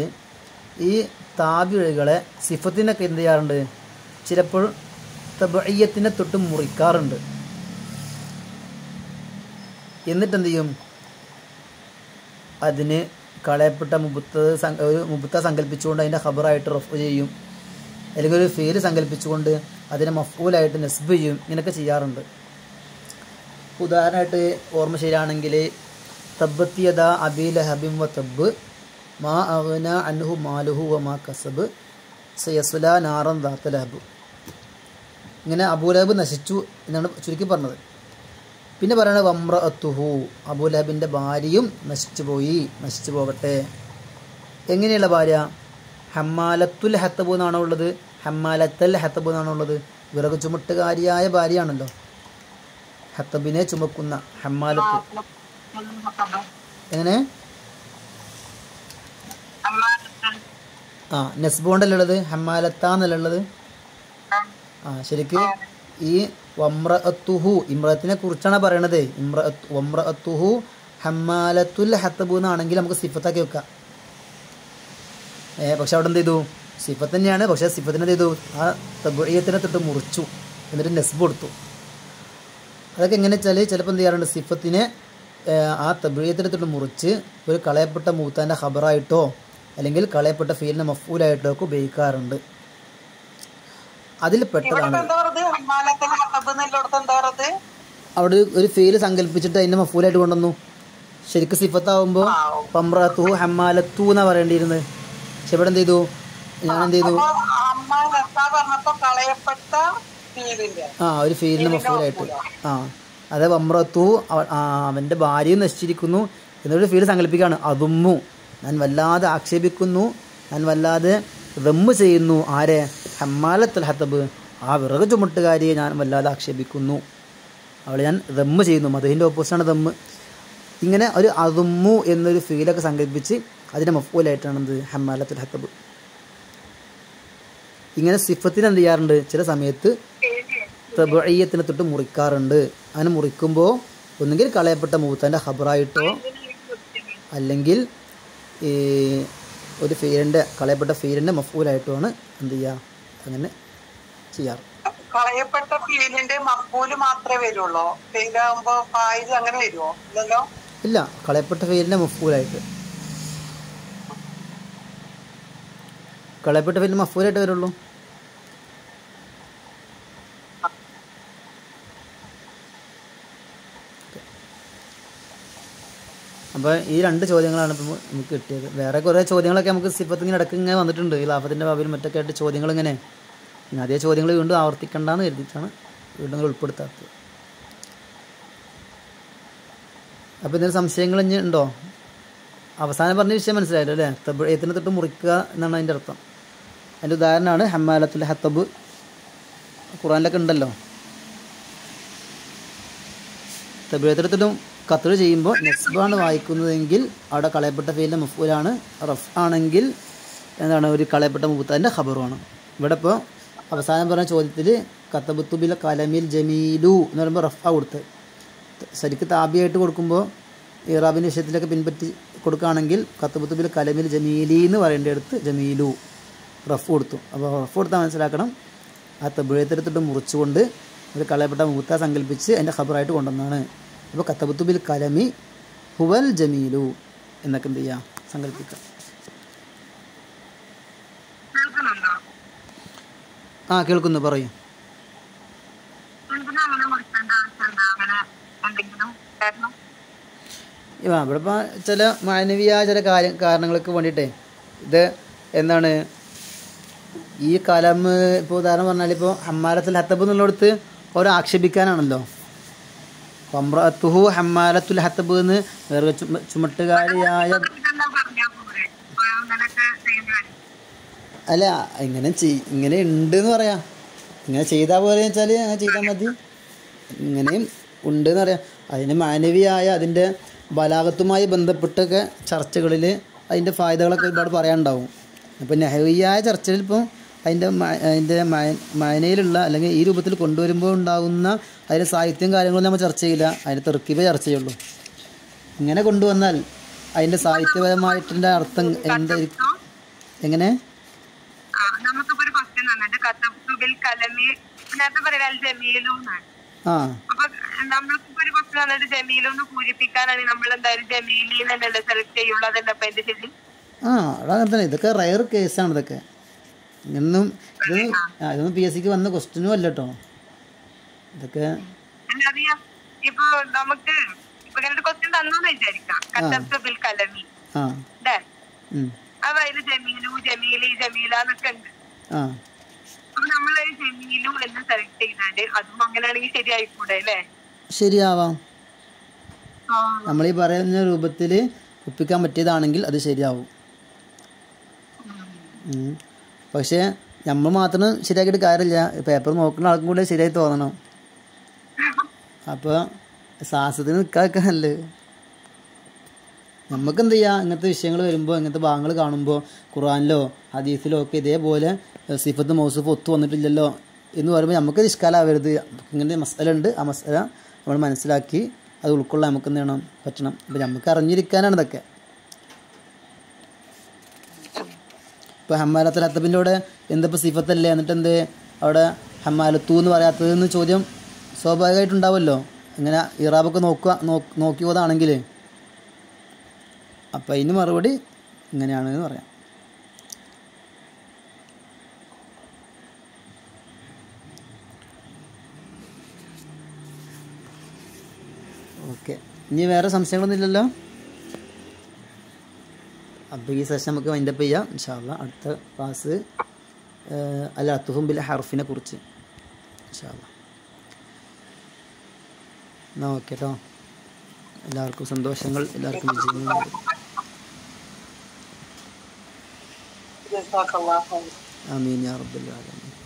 Speaker 1: ഈ താബിഴുകളെ സിഫത്തിനൊക്കെ എന്ത് ചെയ്യാറുണ്ട്? ചിലപ്പോൾ തബഇയ്യത്തിനെ തൊട്ട് മുറിക്കാറുണ്ട്. എന്നിട്ട് എന്ത് ചെയ്യും? അതിന് കളയപ്പെട്ട ഒരു മുബത്ത സങ്കല്പിച്ചുകൊണ്ട് അതിൻ്റെ ഖബറായിട്ട് റഫ് ചെയ്യും, അല്ലെങ്കിൽ ഒരു ഫീല് സങ്കല്പിച്ചുകൊണ്ട് അതിനെ മഫ്ഊലായിട്ട് നസ്ബ് ചെയ്യും. ഇങ്ങനെയൊക്കെ ചെയ്യാറുണ്ട്. ഉദാഹരണമായിട്ട് ഓർമ്മ ശരിയാണെങ്കിൽ, തബ്ബത്ത് യദാ അബീ ലഹബിൻ വ തബ്ബ് മാ അഗ്നാ അൻഹു മാലുഹു വ മാ കസബ് സയസ്ലാ നാറൻ ദാത ലഹബ്. ഇങ്ങനെ അബൂലഹബ് നശിച്ചു എന്നാണ് ചുരുക്കി പറഞ്ഞത്. പിന്നെ പറയുന്നത് വമ്രഅത്തുഹു, അബൂലഹബിൻ്റെ ഭാര്യയും നശിച്ചു പോകട്ടെ. എങ്ങനെയുള്ള ഭാര്യ? ഹമ്മാലത്തുൽ ഹത്തബ് എന്നാണോ ഉള്ളത്? ഹമ്മാലത്തൽ ഹത്തബ് എന്നാണോ ഉള്ളത്? വിറക് ചുമട്ടുകാരിയായ ഭാര്യയാണല്ലോ, ഹത്തബിനെ ചുമക്കുന്ന ഹമ്മാലത്ത്. എങ്ങനെ? നെസ്ബോണ്ടല്ലുള്ളത്, ഹമ്മാലത്താന്നല്ലുള്ളത്. ശരിക്ക് ഈ വമ്രഅത്തുഹു ഇമ്രത്തിനെ കുറിച്ചാണ് പറയണത്. വമ്രഅത്തുഹു ഹമ്മാലത്തുൽ ഹത്തബ് എന്നാണെങ്കിൽ നമുക്ക് സിഫത്താക്കി വെക്കാം. പക്ഷെ അവിടെ എന്ത് ചെയ്തു? സിഫത്ത് തന്നെയാണ്, പക്ഷേ സിഫത്തിന് എന്ത് ചെയ്തു? ആ തബഇയ്യത്തിനെ തൊട്ട് മുറിച്ചു, എന്നിട്ട് നെസ്ബ് കൊടുത്തു. അതൊക്കെ എങ്ങനെ വെച്ചാൽ ചിലപ്പോൾ എന്ത് ചെയ്യാറുണ്ട്? സിഫത്തിനെ ആ തബഇയ്യത്തിനെ തൊട്ട് മുറിച്ച് ഒരു കളയപ്പെട്ട മൂത്താൻ്റെ ഖബറായിട്ടോ അല്ലെങ്കിൽ കളയപ്പെട്ട ഫീലിനെ മഫ്ഊലായിട്ടോ ഒക്കെ ഉപയോഗിക്കാറുണ്ട്. അതിൽ പെട്ടതാണ് അവിടെ ഒരു ഫീല് സങ്കല്പിച്ചിട്ട് അതിൻ്റെ മഫ്ഊലായിട്ട് കൊണ്ടുവന്നു. ശരിക്കും സിഫത്താവുമ്പോൾ പമ്രഅത്തുഹു ഹമ്മാലത്തു എന്നാ പറയേണ്ടിയിരുന്നത്. പക്ഷെ ഇവിടെ എന്ത് ചെയ്തു? ഞാൻ എന്ത് ചെയ്തു? ഒരു ഫീലിന് മഫ്ഊലായിട്ട് അതെ വമ്രഅത്തുഹു അവൻ്റെ ഭാര്യയും നശിച്ചിരിക്കുന്നു എന്നൊരു ഫീല് സങ്കല്പിക്കുകയാണ്. അതുമ്മു, ഞാൻ വല്ലാതെ ആക്ഷേപിക്കുന്നു, ഞാൻ വല്ലാതെ ദമ്മ് ചെയ്യുന്നു. ആരെ? ഹമ്മാലത്തുൽ ഹത്തബ്, ആ വിറക് ചുമട്ടുകാരിയെ ഞാൻ വല്ലാതെ ആക്ഷേപിക്കുന്നു, അവളെ ഞാൻ ദമ്മ് ചെയ്യുന്നു. മദഹിൻ്റെ ഓപ്പോസിറ്റാണ് ദമ്മ്. ഇങ്ങനെ ഒരു അതുമ്മു എന്നൊരു ഫീലൊക്കെ സങ്കല്പിച്ച് അതിൻ്റെ മഫ്ഊലായിട്ടാണ് എന്ത്? ഹമ്മാലത്തുൽ ഹത്തബ്. ഇങ്ങനെ സിഫത്തിന് എന്ത് ചെയ്യാറുണ്ട്? ചില സമയത്ത് തബഇയ്യത്തിനെ തൊട്ട് മുറിക്കാറുണ്ട്. അങ്ങനെ മുറിക്കുമ്പോൾ ഒന്നുകിൽ കളയപ്പെട്ട മൂത്താൻ്റെ ഖബറായിട്ടോ അല്ലെങ്കിൽ ഒരു ഫീലിൻ്റെ കളയപ്പെട്ട ഫീലിൻ്റെ മഫ്ഊലായിട്ടുമാണ് എന്ത് ചെയ്യുക? അങ്ങനെ ചെയ്യാറ്.
Speaker 3: കളയപ്പെട്ട ഫീലിന്റെ മഫ്ഊല് മാത്രമേ വരുള്ളൂ. ഫെയിലാകുമ്പോ ഫായിൽ അങ്ങനെ വരുമോ? ഇല്ലല്ലോ.
Speaker 1: ഇല്ല, കളയപ്പെട്ട ഫെയിലിൻ്റെ മഫ്ഊലായിട്ട്. കളയപ്പെട്ട ഫെയിലിന് മഫ്ഊലായിട്ട് വരുള്ളൂ. അപ്പോൾ ഈ 2 ചോദ്യങ്ങളാണ് ഇപ്പോൾ നമുക്ക് കിട്ടിയത്. വേറെ കുറേ ചോദ്യങ്ങളൊക്കെ നമുക്ക് സിഫത്തിങ്ങനെ ഇടയ്ക്ക് ഇങ്ങനെ വന്നിട്ടുണ്ട്. ഈ ലാഫത്തിൻ്റെ ബാബിലും മറ്റൊക്കെ ആയിട്ട് ചോദ്യങ്ങൾ ഇങ്ങനെ. പിന്നെ അതേ ചോദ്യങ്ങൾ വീണ്ടും ആവർത്തിക്കണ്ടെന്ന് കരുതിയിട്ടാണ് വീണ്ടും ഉൾപ്പെടുത്താത്തത്. അപ്പോൾ ഇതിന് സംശയങ്ങൾ ഇനി ഉണ്ടോ? അവസാനം പറഞ്ഞ വിഷയം മനസ്സിലായല്ലോ അല്ലേ? തബ്ഈത്തിന് തൊട്ട് മുറിക്കുക എന്നാണ് അതിൻ്റെ അർത്ഥം. അതിൻ്റെ ഉദാഹരണമാണ് ഹമ്മാലത്തുൽ ഹത്തബ്. ഖുർആനിലൊക്കെ ഉണ്ടല്ലോ. തബ്ഈത്തിന് തൊട്ടും ഖത്ർ ചെയ്യുമ്പോൾ നസ്ബാണ് വായിക്കുന്നതെങ്കിൽ അവിടെ കളയപ്പെട്ട ഫീലിൻ്റെ മഫ്ഊലാണ്. റഫ് ആണെങ്കിൽ എന്താണ്? ഒരു കളയപ്പെട്ട മുബത്തദിൻ്റെ ഖബറുമാണ്. ഇവിടെ ഇപ്പോൾ അവസാനം പറഞ്ഞ ചോദ്യത്തിൽ കതബത്തു ബിൽ കലമിൽ ജമീലു എന്ന് പറയുമ്പോൾ റഫ കൊടുത്ത്, ശരിക്ക് താബിയായിട്ട് കൊടുക്കുമ്പോൾ ഇറാബിൻ്റെ വിഷയത്തിലൊക്കെ പിൻപറ്റി കൊടുക്കുകയാണെങ്കിൽ കതബത്തു ബിൽ കലമിൽ ജമീലി എന്ന് പറയേണ്ടടുത്ത് ജമീലു റഫ് കൊടുത്തു. അപ്പോൾ റഫ് കൊടുത്താൽ മനസ്സിലാക്കണം ആ തബ്ഈത്തിട്ട് മുറിച്ചുകൊണ്ട് ഒരു കളയപ്പെട്ട മുബത്ത സങ്കല്പിച്ച് അതിൻ്റെ ഖബറായിട്ട് കൊണ്ടുവന്നാണ്. അപ്പോൾ കതബത്തു ബിൽ കലമി ഹുവൽ ജമീലു എന്നൊക്കെ എന്ത് ചെയ്യുക? സങ്കല്പിക്കാം. ആ കേൾക്കുന്നു, പറയൂ. ഇവിടെ ഇപ്പോൾ ചില മാനവീയ ചില കാരണങ്ങൾക്ക് വേണ്ടിയിട്ടേ ഇത് എന്താണ് ഈ കലം ഇപ്പോൾ ഉദാഹരണം പറഞ്ഞാൽ ഇപ്പോൾ ഹമ്മാലത്തുൽ ഹത്തബ് എന്നുള്ളിടത്ത് ഓരോ ആക്ഷേപിക്കാനാണല്ലോ. അംറഅത്തുഹു ഹമ്മാലത്തുൽ ഹത്തബ് എന്ന് വേറെ ചുമട്ടുകാരിയായ. അല്ല, ഇങ്ങനെ ഉണ്ട് എന്ന് പറയാം. ഇങ്ങനെ ചെയ്താൽ പോലെ വെച്ചാൽ അങ്ങനെ ചെയ്താൽ മതി. ഇങ്ങനെയും ഉണ്ട് എന്ന് പറയാം. അതിന് മാനവിയായ അതിൻ്റെ ബലാഗത്തുമായി ബന്ധപ്പെട്ടൊക്കെ ചർച്ചകളിൽ അതിൻ്റെ ഫായ്ദകളൊക്കെ ഒരുപാട് പറയാനുണ്ടാവും. അപ്പോൾ നഹവിയായ ചർച്ചയിൽ ഇപ്പോൾ അതിൻ്റെ മാനയിലുള്ള അല്ലെങ്കിൽ ഈ രൂപത്തിൽ കൊണ്ടുവരുമ്പോൾ ഉണ്ടാകുന്ന അതിൻ്റെ സാഹിത്യം കാര്യങ്ങളൊന്നും നമ്മൾ ചർച്ച ചെയ്യില്ല. അതിൻ്റെ തെർക്കീബേ ചർച്ച ചെയ്യുള്ളൂ. ഇങ്ങനെ കൊണ്ടുവന്നാൽ അതിൻ്റെ സാഹിത്യപരമായിട്ടുള്ള അർത്ഥം എന്തായിരിക്കും? എങ്ങനെ? അതങ്ങനെ തന്നെ. ഇതൊക്കെ റയർ കേസാണ്. ഇതൊക്കെ ഇതൊന്നും PSCക്ക് വന്ന ക്വസ്റ്റ്യനും അല്ല കേട്ടോ. ഇതൊക്കെ ശരിയാവാം. നമ്മളീ പറയുന്ന രൂപത്തിൽ ഒപ്പിക്കാൻ പറ്റിയതാണെങ്കിൽ അത് ശരിയാവും. പക്ഷേ നമ്മൾ മാത്രം ശരിയാക്കിയിട്ട് കാര്യമില്ല. പേപ്പർ നോക്കുന്ന ആൾക്കും കൂടെ ശരിയായി തോന്നണം. അപ്പോൾ സാഹസത്തിന് നിൽക്കാതൊക്കെ നല്ലത്. നമുക്കെന്ത് ചെയ്യാം? ഇങ്ങനത്തെ വിഷയങ്ങൾ വരുമ്പോൾ, ഇങ്ങനത്തെ ഭാഗങ്ങൾ കാണുമ്പോൾ ഖുർആനിലോ ഹദീസിലോ ഒക്കെ ഇതേപോലെ സിഫത്ത് മൗസൂഫ് ഒത്തു വന്നിട്ടില്ലല്ലോ എന്ന് പറയുമ്പോൾ നമുക്ക് നിഷ്കാലാവരുത്. ഇങ്ങനെ മസല ഉണ്ട്, ആ മസല നമ്മൾ മനസ്സിലാക്കി അത് ഉൾക്കൊള്ളാൻ നമുക്ക് എന്ത് ചെയ്യണം? പറ്റണം. ഇപ്പം നമുക്ക് അറിഞ്ഞിരിക്കാനാണ് ഇതൊക്കെ. ഇപ്പോൾ ഹമ്മാലത്തുൽ ഹത്തബിൻ്റെ അവിടെ എന്തപ്പോൾ സിഫത്തല്ലേ, എന്നിട്ട് എന്ത് അവിടെ ഹമ്മാലത്തു എന്ന് പറയാത്തതെന്ന് ചോദ്യം സ്വാഭാവികമായിട്ടുണ്ടാവുമല്ലോ. ഇങ്ങനെ ഇറാബൊക്കെ നോക്കിയതാണെങ്കിൽ. അപ്പം അതിന് മറുപടി ഇങ്ങനെയാണെന്ന് പറയാം. ഓക്കെ, ഇനി വേറെ സംശയങ്ങളൊന്നും ഇല്ലല്ലോ. അപ്പോൾ ഈ സെഷൻ നമുക്ക് വൈൻഡപ്പ് ചെയ്യാം ഇൻഷാ അല്ലാഹ്. അടുത്ത ക്ലാസ് അൽ അത്ഫു ബിൽ ഹർഫിനെ കുറിച്ച് ഇൻഷാ അല്ലാഹ്. എന്നാൽ ഓക്കെ കേട്ടോ. എല്ലാവർക്കും സന്തോഷങ്ങൾ, എല്ലാവർക്കും വിജയങ്ങൾ. ആമീൻ യാ റബ്ബൽ ആലമീൻ.